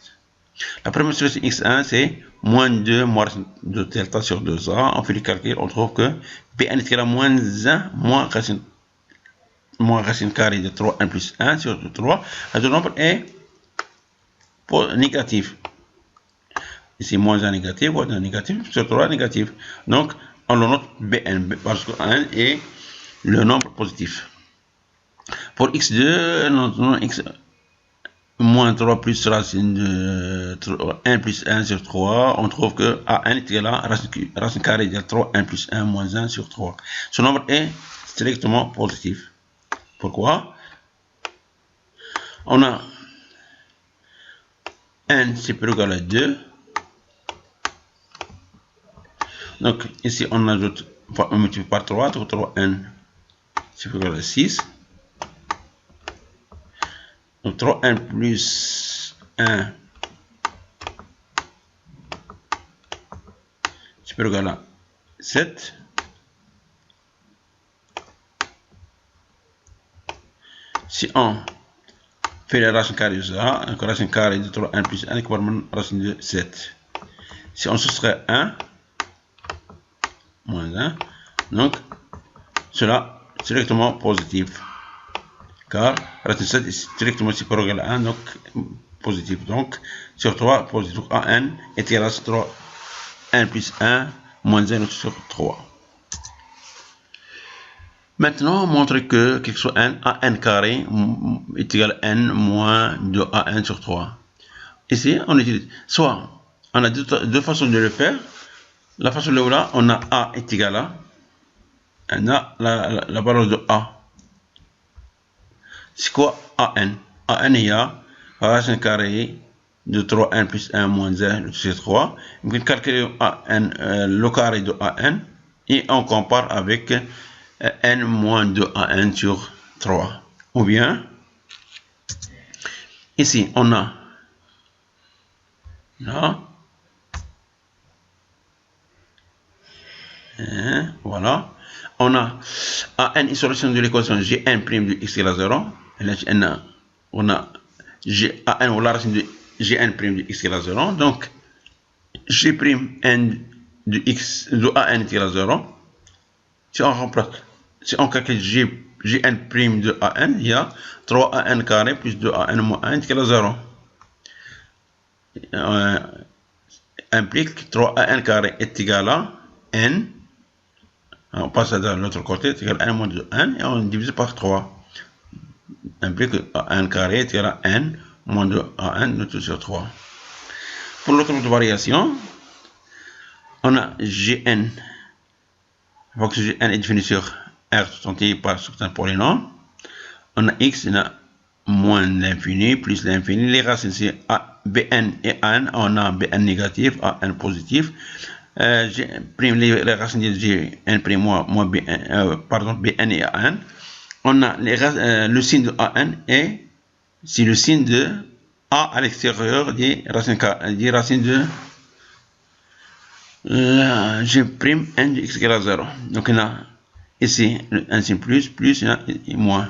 La première solution x1, c'est moins 2 moins de delta sur 2a. On fait le calcul, on trouve que Pn est égal à moins 1 moins racine carrée de 3n plus 1 sur 3. Le nombre est négatif. Ici, moins 1 négatif, moins 1 négatif, sur 3 négatif. Donc, on le note Bn, parce que 1 est le nombre positif. Pour x2, non, x moins 3 plus racine de 1 plus 1 sur 3, on trouve que an est égal à racine carrée de 3n plus 1 moins 1 sur 3. Ce nombre est strictement positif. Pourquoi? On a n supérieur à 2. Donc ici on ajoute, on multiplie par 3, donc 3n supérieur à 6. Donc 3n plus 1 supérieur à 7. Si on fait la racine carrée de ça, donc racine carrée de 3n plus 1 équivalent à racine de 7. Si on soustrait 1, moins 1, donc cela est directement positif. Car racine 7 est strictement supérieur à 1, donc positif. Donc, sur 3, positif. an est égal à 3, 1 plus 1, moins 1 sur 3. Maintenant, montre que quelque chose an carré est égal à n moins 2an sur 3. Ici, on utilise soit, on a deux façons de le faire. La façon là, on a a est égal à, on a la valeur de a. C'est quoi an? An il y a racine carrée de 3n plus 1 moins 1 sur 3. On peut calculer le carré de an et on compare avec n moins 2an sur 3. Ou bien, ici on a Là. Voilà. On a AN une solution de l'équation Gn' de x égale à 0. Et là, on a AN ou la racine de Gn' de x égale à 0. Donc, G'n de x de AN est égal à 0. Si on remplace, si on calcule Gn' de AN, il y a 3AN carré plus 2AN moins 1 est égal à 0. Implique 3AN carré est égal à n. On passe de l'autre côté, c'est égal à 1 moins 2, 1, et on divise par 3. Implique que AN carré est égal à n moins 2 AN, de tout sur 3. Pour l'autre variation, on a Gn. La fonction Gn est définie sur R tout entier par certains polynômes. On a x, on a moins l'infini, plus l'infini. Les racines, c'est Bn et An. On a Bn négatif, An positif. Les racines de Gn' moins Bn et An. On a le signe de An et c'est le signe de A à l'extérieur des racines de G'N de x égale à 0. Donc on a ici un signe plus, et moins.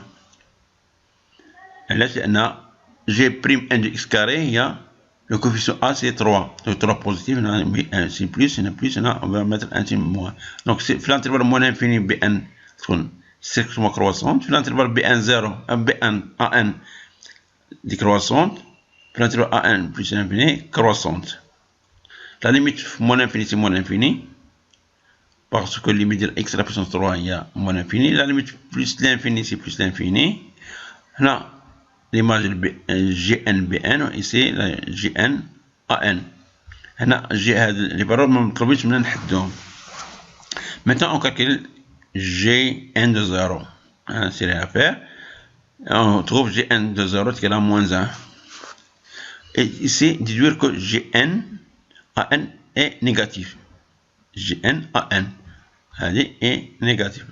Et là, on a G'N de x carré, il y a le coefficient A, c'est 3. Donc 3 positif, on a un signe plus, on va mettre un signe moins. Donc c'est l'intervalle moins l'infini Bn, strictement croissante. L'intervalle Bn0, Bn, An décroissante. L'intervalle An plus l'infini, croissante. La limite moins l'infini, c'est moins l'infini. Parce que la limite de x à la puissance 3, il y a moins l'infini. La limite plus l'infini, c'est plus l'infini. Là, l'image de GNBN, ici, la GN AN. هنا les valeurs مطلوبين من نحدهم. Maintenant, on calcule Gn de 0. C'est rien à faire. On trouve Gn de 0 qui est là moins 1. Et ici, déduire que Gn AN est négatif. Gn AN est négatif.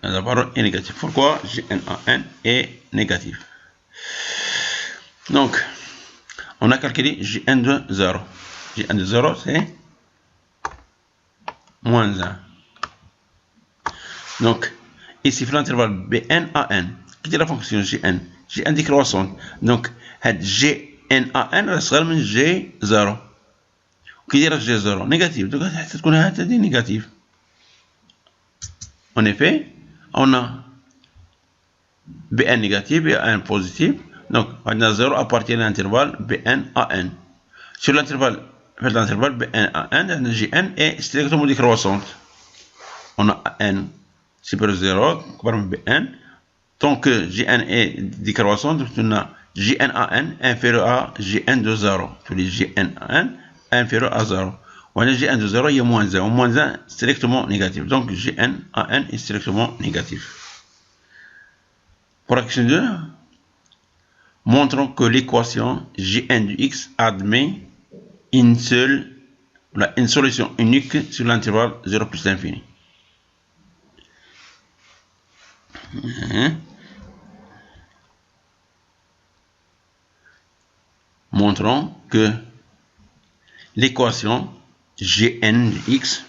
La valeur est négative. Pourquoi Gn AN est négatif? Donc, on a calculé Gn de 0. Gn de 0, c'est moins 1. Donc, ici, l'intervalle Bn AN, qui est la fonction Gn. Gn décroissante. Donc, Gn AN reste G0. Qui est G0? Négatif. Donc, c'est négatif. En effet, on a Bn négatif et An positif. Donc, on a 0 à partir de l'intervalle Bn AN. Sur l'intervalle Bn AN, Gn est strictement décroissante. On a An supérieur à 0, comme Bn. Tant que Gn est décroissante, on a Gn AN inférieur à Gn de 0. Tous les Gn AN inférieur à 0. On a Gn de 0, il y a moins 1. Moins 1 strictement négatif. Donc Gn AN est strictement négatif. Pour l'action 2, montrons que l'équation Gn de x admet une solution unique sur l'intervalle 0 plus l'infini. Montrons que l'équation Gn de x,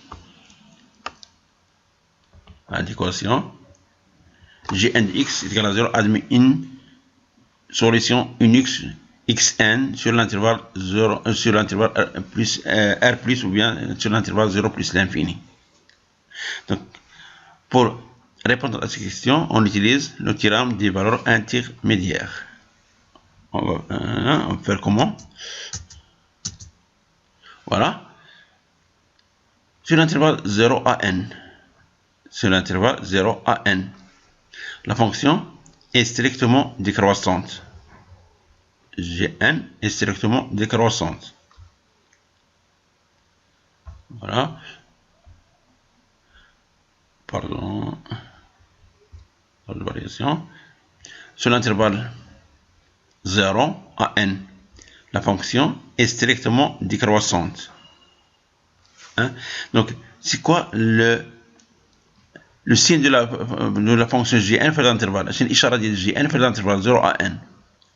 l'équation Gn de x est égal à 0 admet une solution unique xn sur l'intervalle 0 sur l'intervalle r plus ou bien sur l'intervalle 0 plus l'infini. Donc, pour répondre à cette question, on utilise le théorème des valeurs intermédiaires. On va faire comment? Voilà. Sur l'intervalle 0 à n. Sur l'intervalle 0 à n. La fonction est strictement décroissante. Gn est strictement décroissante. Voilà. Pardon. La variation. Sur l'intervalle 0 à n, la fonction est strictement décroissante. Donc, c'est quoi le signe de la fonction gn في الانترفال عشان الاشاره ديال gn في الانترفال 0 à n.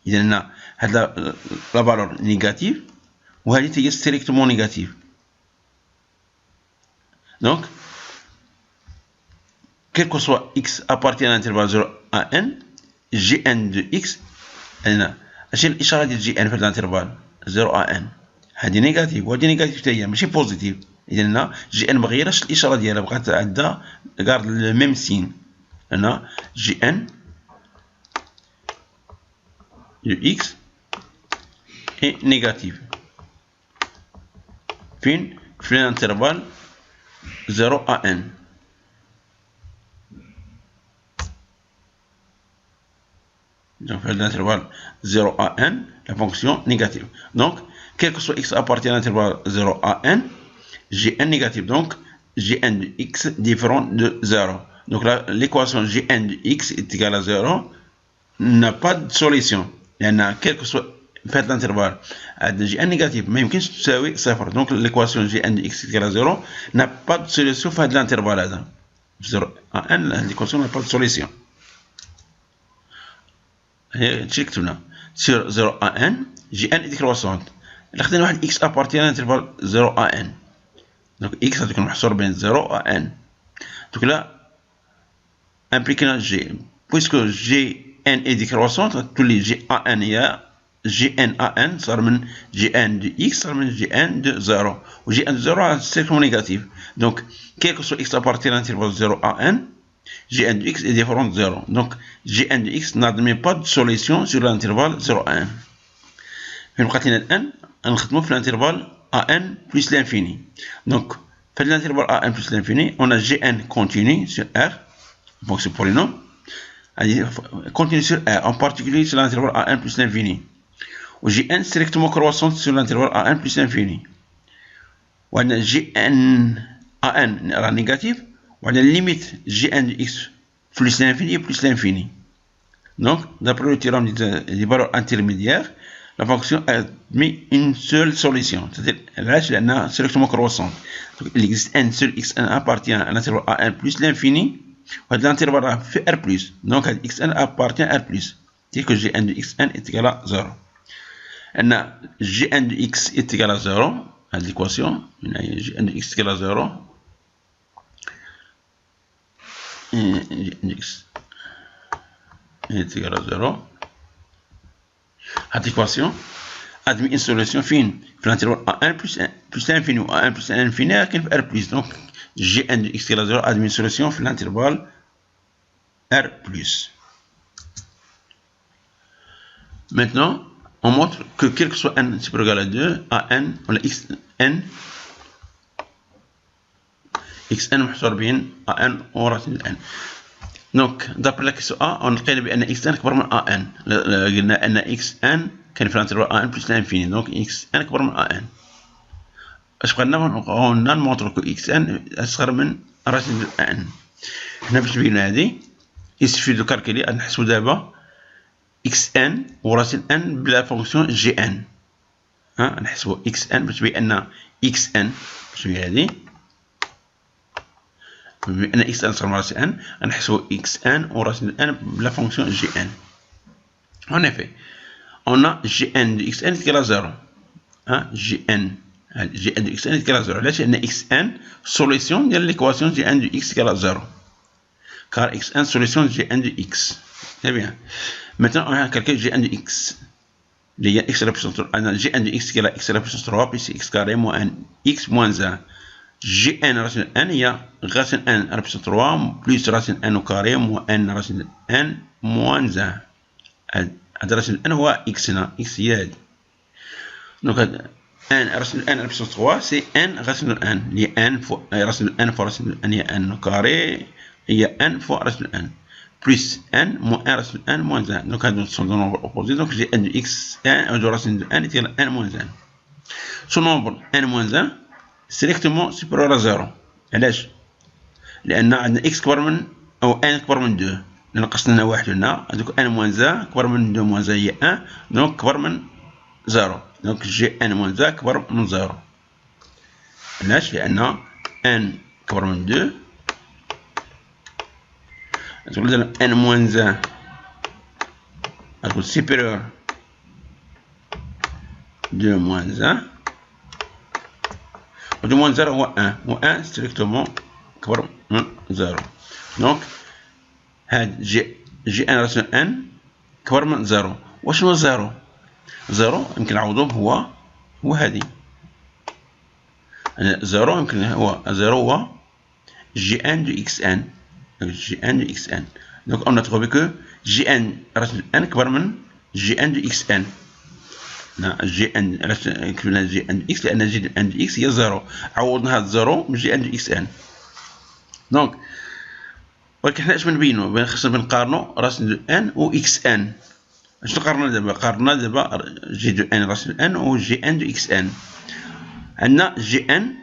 اذا هنا هاد لا فالور نيجاتيف وهذه هي ستريكتومون نيجاتيف. Donc quel que soit x appartient à l'intervalle 0 à n, gn de x هنا عشان الاشاره ديال gn في الانترفال 0 à n هذه نيجاتيف وهذه نيجاتيف حتى هي ماشي بوزيتيف. اذا هنا gn ما غيرش الاشاره ديالها بقات عندها غارد لو ميم سين. هنا gn de x est négatif فين في l'intervalle 0 à n. Donc dans l'intervalle 0 à n la fonction négative. Donc quel que soit x appartient à l'intervalle 0 à n, gn négatif, donc gn de x différent de 0. Donc l'équation gn de x est égale à 0 n'a pas de solution. Il y en a quel que soit fait l'intervalle de gn négatif ما يمكنش تساوي صفر. Donc l'équation gn de x est égale à 0 n'a pas de solution في هذا l'intervalle هذا 0 à n. l'équation n'a pas de solution. هي هادشي كتبنا sur 0 à n gn est décroissante. إلا خدينا واحد x appartient à l'intervalle 0 à n. Donc x غادي يكون محصور بين 0 à n. Donc là impliquant g puisque gn est décroissante تولي g à n هي gn à n صار من gn de x صار من gn de 0 و gn de 0 strictement négatif. Donc quel que soit x appartient à l'intervalle 0 à n, gn de x est différent de 0. Donc gn de x n'admet pas de solution sur l'intervalle 0 à n. فين بقات لنا n نخدمو في l'intervalle à n plus l'infini. Donc في l'intervalle à n plus l'infini on a gn continu sur r fonction polynôme continue sur r en particulier sur l'intervalle à n plus l'infini و gn strictement croissante sur l'intervalle à n plus l'infini. وعندنا gn à n راه négatif وعندنا limite gn de x plus l'infini plus l'infini. Donc d'après le théorème des valeurs intermédiaires la fonction admet une seule solution, c'est-à-dire elle est strictement croissante. Donc il existe un seul xn appartient à l'intervalle à n plus l'infini و هذا l'intervalle fait r plus. Donc xn appartient à r plus c'est que gn de xn est égal à 0. أن gn de x est égal à 0 هذه l'équation gn de x est égal à 0 gn de x est égal à 0 هذه l'équation admet une solution fine في l'intervalle à 1 plus l'infini ou à 1 plus l'infini كاين في r plus. Donc gn de x est égal à 0 admet une solution في l'intervalle r plus. Maintenant on montre que quel que soit n supérieur ou égal à 2 à n ولا xn محصور بين a n وراسين n. Donc d'après la question A on لقينا بأن xn أكبر من a n. قلنا أن xn كان في الانترفال a n plus l'infini. Donc xn أكبر من a n. اش قلنا نمونطرو كو xn أصغر من راسين n. هنا باش نبينو هادي يسفي دو كالكولي نحسبو دابا xn وراسين n بلا فونكسيون gn. نحسبو xn باش تبين أن xn باش تبين هادي بما أن xn صار من راسين n نحسبو xn وراسين n بلا فونكسيون gn. En effet on a gn de xn égal à 0. gn de xn égal à 0 علاش؟ لأن xn solution ديال l'équation gn de x égal à 0 car xn solution gn de x. Très bien. Maintenant on a calculé gn de x اللي هي x à la puissance 3. gn de x égale à x à la puissance 3 plus x carré moins x moins 1. gn racine n هي racine n à la puissance 3 plus racine n au carré moins n racine n moins 1. هذا racine n هو x هنا x هي هادي. دونك هذا n racine n à la puissance 3 c'est n racine n اللي n fois racine n fois racine n هي n au carré هي n fois racine n plus n moins 1 racine n moins 1. Donc هادو sont des nombres opposés. Donc j'ai n de x 1 de racine de n est égal à n moins 1. Ce nombre n moins 1 strictement supérieur à 0. علاش؟ لأن عندنا x كبر من أو n كبر من 2 نقص لنا واحد هنا هذوك n moins 1 كبر من 2 moins 1 هي 1 دونك كبر من 0. دونك جي n moins 1 كبر من 0. علاش؟ لأن n كبر من 2 تقول مثلا ان موان 1 تقول سوبيريور دو موان 1 و دو موان 0 هو 1 و 1 ستريكتومون كبر من 0. دونك هاد جي ان راسيون ان كبر من 0. واش هو 0؟ 0 يمكن نعوضوه هو هادي 0 يمكن هو 0 هو جي ان دو اكس ان. جي ان دو اكس ان. دونك اون تروفي كو جي ان راسيون ان كبر من جي ان دو اكس ان. جي ان كتبنا جي ان دو اكس لان جي ان دو اكس هي 0. عوضنا هاد 0 من جي ان دو اكس ان. دونك ولكن حنا اش بنبينو؟ خصنا بنقارنو راسيون دو ان و اكس ان. اش قارنا دابا؟ قارنا دابا جي دو ان راسيون ان و جي ان دو اكس ان. عندنا جي ان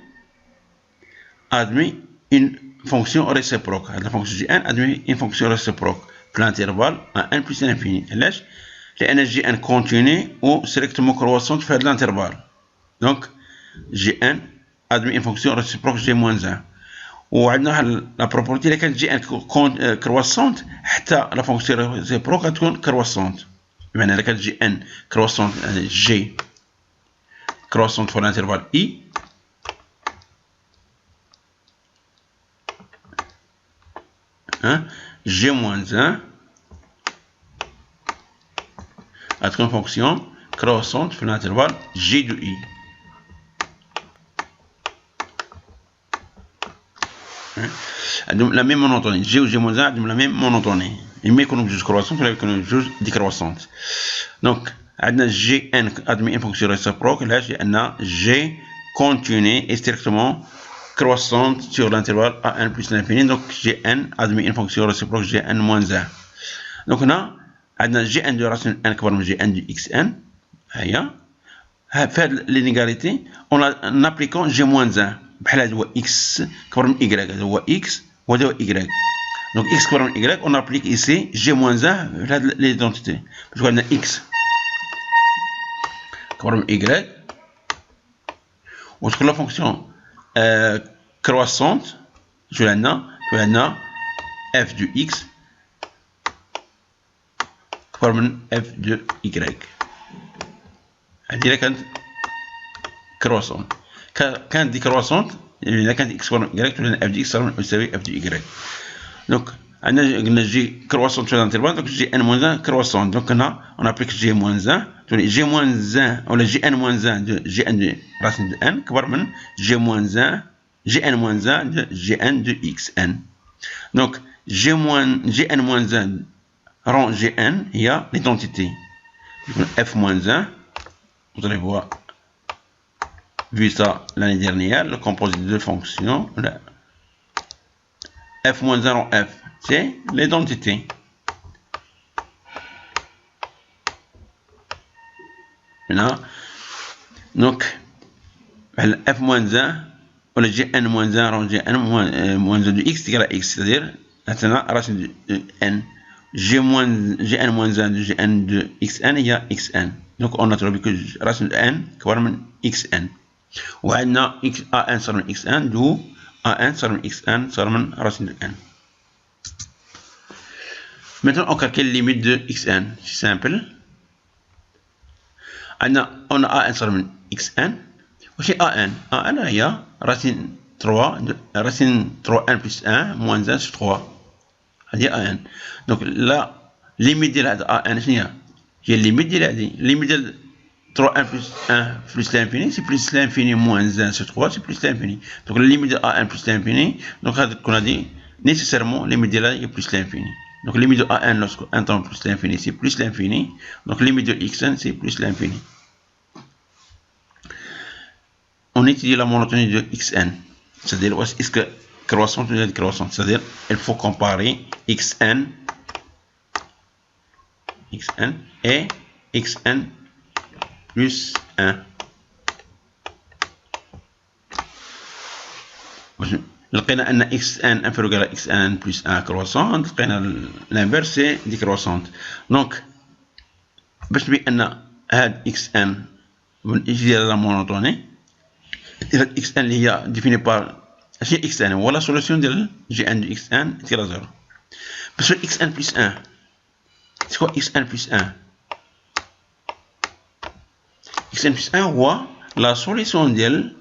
admet une fonction réciproque. La fonction Gn admet une fonction réciproque pour l'intervalle à n plus l'infini. علاش؟ لأن Gn continue ou strictement croissante في هذا l'intervalle. Donc Gn admet une fonction réciproque G-1. وعندنا la propriété اللي كانت Gn croissante حتى la fonction réciproque تكون croissante. بمعنى إذا كانت Gn croissante G croissante في l'intervalle I G-1 être une fonction croissante في l'intervalle G de I. La même monotonie. G ou G-1 ont la même monotonie. Il met qu'on juge croissante, il met qu'on juge décroissante. Donc, Gn admet une fonction réciproque. Là, G continue et strictement croissante sur l'intervalle a1 plus l'infini. Donc Gn admet une fonction réciproque Gn-1. Donc on a Gn de racine n كبر من Gn de xn. هيا faire l'inégalité en appliquant G-1 بحال هذا هو x كبر من y. هذا هو x وهذا هو y. Donc x كبر من y on applique ici G-1 في هذه l'identité. parce qu'on a x كبر من y وتكون la fonction croissante je l'ai f de x comme f de y. هذه كانت croissante. كانت décroissante إذا كانت x comme y تولي f de x يساوي f de y. donc قلنا g croissante sur l'intervalle donc gn-1 croissante. donc هنا on applique g-1 تولي g-1 ولا gn-1 de gn de racine de n كبر من g-1 Gn-1 de Gn de xn. Donc Gn-1 rend Gn, il y a l'identité. F-1, vous allez voir, vu ça l'année dernière, le composé de deux fonctions. F-1 rend F, c'est l'identité. Maintenant, donc F-1 ولا Gn-1 rend Gn-1 de x égale à x, c'est-à-dire maintenant racine de n. Gn-1 de Gn de xn il y a xn. donc on a trouvé que racine de n كبر من xn. وعندنا an صار من xn d'où an صار من xn صار من racine de n. Maintenant on calcule les limites de xn. C'est simple. On a an صار من xn. وشي an هي racine 3 racine 3n plus 1 moins 1 sur 3 هذه an. donc la limite ديال هذا an شنو هي الليميت ديال هذه الليميت ديال 3n plus 1 plus l'infini c'est plus l'infini moins 1 sur 3 c'est plus l'infini. donc la limite de an plus l'infini donc on a dit nécessairement limite ديالها هي plus l'infini. donc limite de an lorsque 1 tend plus l'infini c'est plus l'infini. donc limite de xn c'est plus l'infini. On étudie la monotonie de xn, c'est-à-dire est-ce que croissante ou décroissante, c'est-à-dire il faut comparer xn et xn plus 1. لقينا أن xn inférieur à xn plus 1 croissante. لقينا l'inverse c'est décroissante. donc باش نبين أن هاد xn نجي la monotonie xn اللي هي définie par xn هو la solution ديال Gn de xn égale 0. Parce que xn plus 1, c'est quoi xn plus 1? Xn plus 1 هو la solution ديال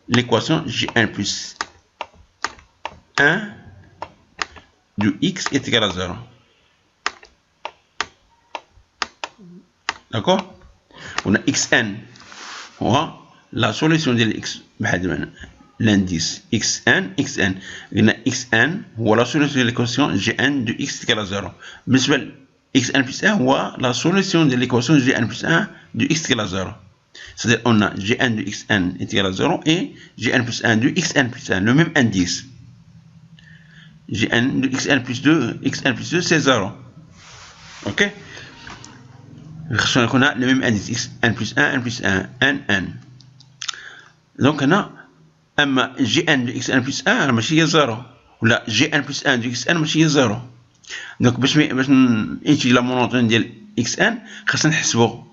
l'équation Gn plus 1 de x est égal à 0. D'accord? On a xn هو la solution de x بحال l'indice xn قلنا xn هو la solution de l'équation Gn de x est égal à 0. بالنسبة ل xn plus 1 هو la solution de l'équation Gn plus 1 de x est égal à 0. C'est-à-dire on a Gn de xn est égal à 0 et Gn plus 1 de xn plus 1, le même indice. Gn de xn plus 2 c'est 0. Ok? On a le même indice xn plus 1, n plus 1, n. Donc on a Gn de xn plus 1 ماشي هي 0 ولا Gn plus 1 de xn ماشي هي 0. Donc باش نجي لا مونوطون ديال xn خاصنا نحسبو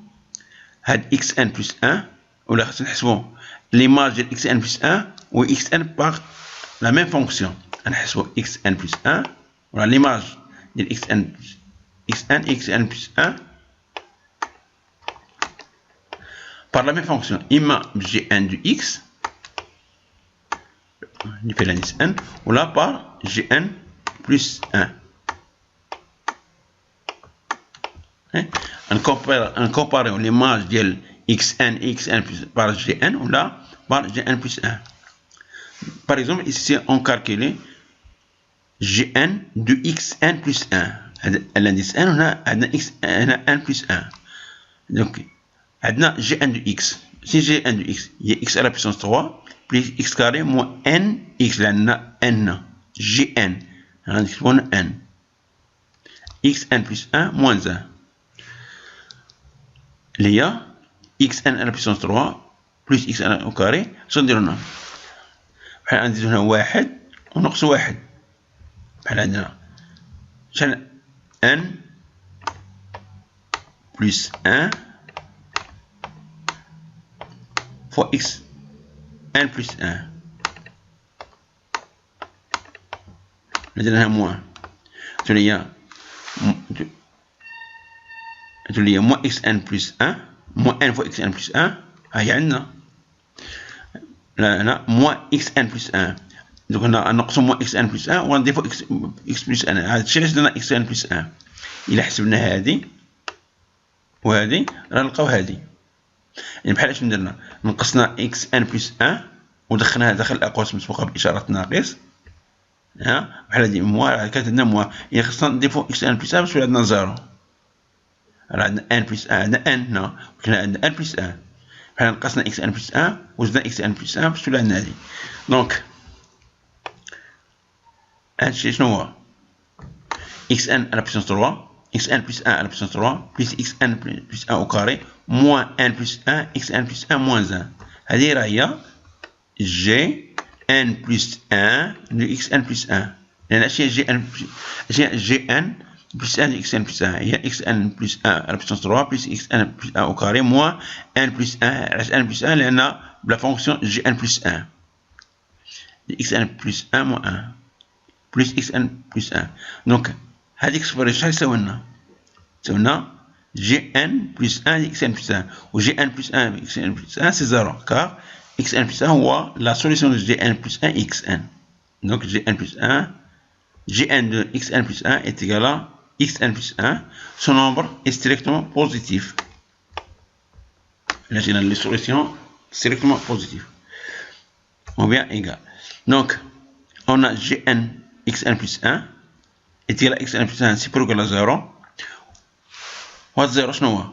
هاد xn plus 1 ولا خاصنا نحسبو l'image ديال xn plus 1 و xn par la même fonction. نحسبو xn plus 1 ولا l'image ديال xn plus 1 par la même fonction, imma Gn de x, du fait l'indice n, ou là par Gn plus 1. On compare l'image de xn par Gn, ou là par Gn plus 1. Par exemple, ici on calcule Gn de xn plus 1. L'indice n, on a n plus 1. Donc, عندنا Gn de x. Si Gn de x هي x à la puissance 3 plus x carré moins nx لأن n Gn غنكتبو n xn plus 1 moins 1 اللي هي xn à la puissance 3 plus x au carré شنو نديرو هنا؟ بحال غنزيدو هنا واحد ونقص واحد بحال عندنا شحال n plus 1 fois x n plus 1 ندير moins تولي moins xn plus 1 moins n fois xn plus 1 هي عندنا هنا moins xn plus 1 دوك هنا نقصو moins xn plus 1 ونضيفو x plus 1 هادشي علاش درنا xn plus 1 إلا حسبنا هادي وهادي غنلقاو هادي يعني بحال اش درنا نقصنا xn بلس 1 ودخلناها داخل الاقواس مسبوقه باشاره ناقص بحال هادي موا كانت عندنا موا يعني خصنا نضيفو xn بلس 1 باش يولي عندنا 0 راه عندنا n بلس 1 عندنا n هنا كنا عندنا n بلس 1 بحال نقصنا xn بلس 1 وزدنا xn بلس 1 باش تولي عندنا هادي دونك هادشي شنو هو xn à la puissance 3 xn plus 1 à la puissance 3 plus xn plus 1 au carré moins n plus 1 xn plus 1 moins 1 هذه راه هي gn plus 1 de xn plus 1 لأن أشياء gn plus 1 de xn plus 1 هي xn plus 1 à la puissance 3 plus xn plus 1 au carré moins n plus 1 علاش n plus 1 لأن بلا فونكسيون gn plus 1 xn plus 1 moins 1 plus xn plus 1 donc هذه اكسبريشن شحال يساوي لنا؟ يساوي لنا Gn plus 1 xn plus 1 و Gn plus 1 xn plus 1 c'est 0 car xn plus 1 هو la solution de Gn plus 1 xn donc Gn plus 1 Gn de xn plus 1 est égal à xn plus 1 ce nombre est strictement positif là j'ai les solutions strictement positives ou bien égal donc on a Gn xn plus 1 est égal à xn plus 1 c'est pour égal à 0 وهاد 0 شنو هو؟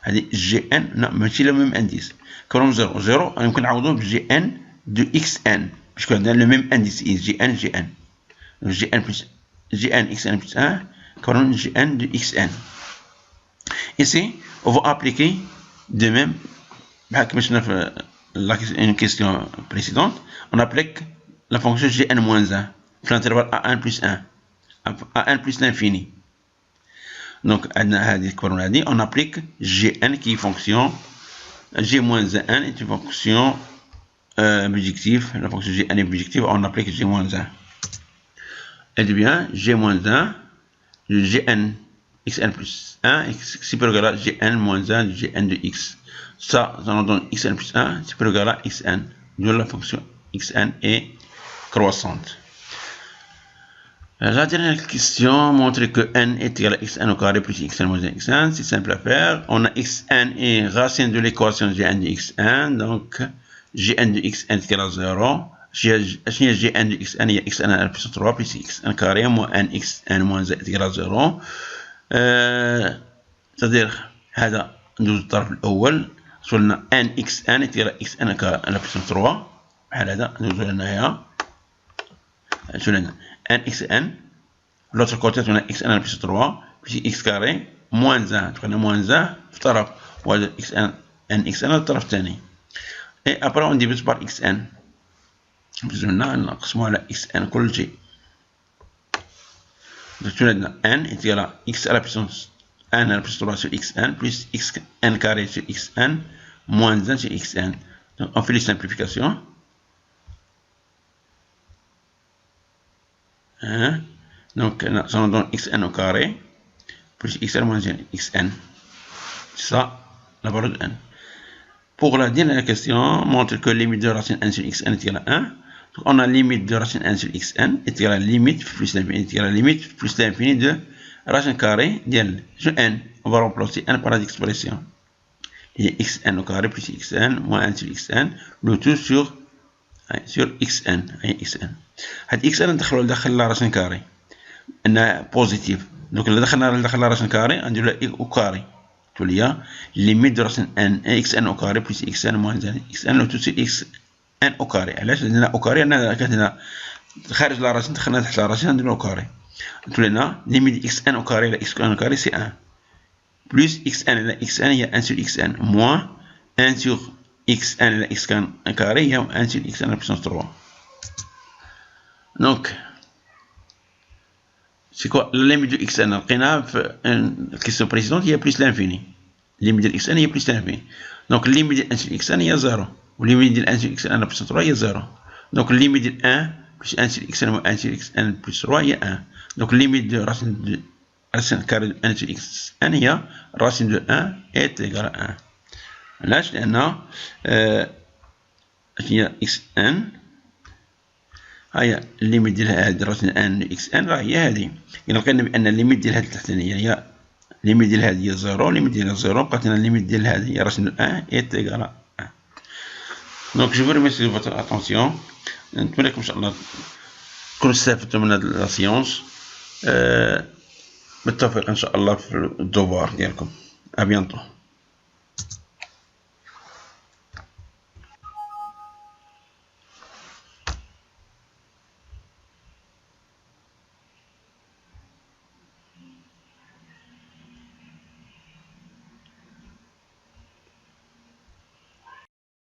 هادي جي ان ماشي لو ميم انديس كونهم 0 يمكن نعوضوه بجي ان دو اكس ان باش يكون عندنا لو ميم انديس جي ان جي ان بلس جي ان اكس ان بلس 1 كونهم جي ان دو اكس ان ici on va appliquer de même بحال كما شفنا في une question précédente on applique la fonction gn moins 1 في l'intervalle a1 plus 1 a1 plus l'infini. Donc, on applique Gn qui est fonction G-1 est une fonction bijective. La fonction Gn est bijective, on applique G-1. elle devient G moins 1 de Gn xn plus 1 supérieur à Gn moins 1 de Gn de x. Ça nous donne xn plus 1 supérieur à xn. D'où la fonction xn est croissante. La dernière question montre que n est égal à xn au carré plus xn moins 1 xn. C'est simple à faire. On a xn et racine de l'équation Gn de xn. Donc Gn de xn est égal à 0. Gn de xn هي xn على plus 3 plus xn carré moins n xn moins 1 est égal à 0. c'est-à-dire هذا ندوز الطرف الأول وصلنا n xn est égal à xn على plus 3 بحال هذا ندوزو لهنايا n xn l'autre côté on a xn على plus 3 plus x carré moins 1 تقولنا moins 1 في طرف وهذا xn n xn على الطرف الثاني et après on divise par xn بزمنا نقسمو على xn كل شيء. donc عندنا n est égal à x à la puissance n à la puissance 3 sur xn plus xn carré sur xn moins 1 sur xn. donc on fait les simplifications. Donc ça nous donne xn au carré plus xn moins 1 xn. C'est ça la valeur de n. Pour la dernière question, montre que limite de racine n sur xn est égale à 1. Donc on a limite de racine n sur xn est égale à limite plus l'infini est égal à limite plus l'infini de racine carrée d'l sur n. On va remplacer n par l'expression. Il y a xn au carré plus xn moins 1 sur xn, le tout sur xn. xn. هاد xn ندخلو لداخل لا راسين كاري انها بوزيتيف. دونك الا دخلنا لداخل لا راسين كاري نديرو لها او كاري تولي ليميت دو راسين ان xn او كاري بلس xn موان xn لو تو سي xn او كاري. علاش درنا او كاري؟ لان كانت هنا خارج لا راسين دخلنا تحت لا راسين نديرو او كاري تولي لنا ليميت xn او كاري على xn او كاري سي 1 بلس xn على xn هي 1 sur xn موان 1 sur xn على xn كاري هي 1 sur xn على puissance 3. Donc, c'est quoi la limite de xn? لقيناها في الكيستيون بريسيدونت هي بلس لانفيني. limite de xn هي بلس لانفيني. Donc limite de 1 sur xn هي 0 و limite de 1 sur xn على plus 3 هي 0. Donc limite de 1 plus 1 sur xn moins 1 sur xn plus 3 هي 1. Donc limite de racine carrée de 1 sur xn هي racine de 1 est égale à 1. علاش؟ لأن هي xn هي الليميت ديال هاد راسين ان اكس ان راه هي هادي. يعني لقينا بان الليميت ديال هاد التحتانيه هي الليميت ديال هادي هي 0 الليميت ديال 0 بقات لنا الليميت ديال هادي هي راسين 1 ايت ايكال 1. دونك جو ريميرسي فوتر اتونسيون. نتمنى لكم ان شاء الله تكونوا استفدتوا من هاد لا سيونس. بالتوفيق ان شاء الله في الدوبار ديالكم. ابيانتو.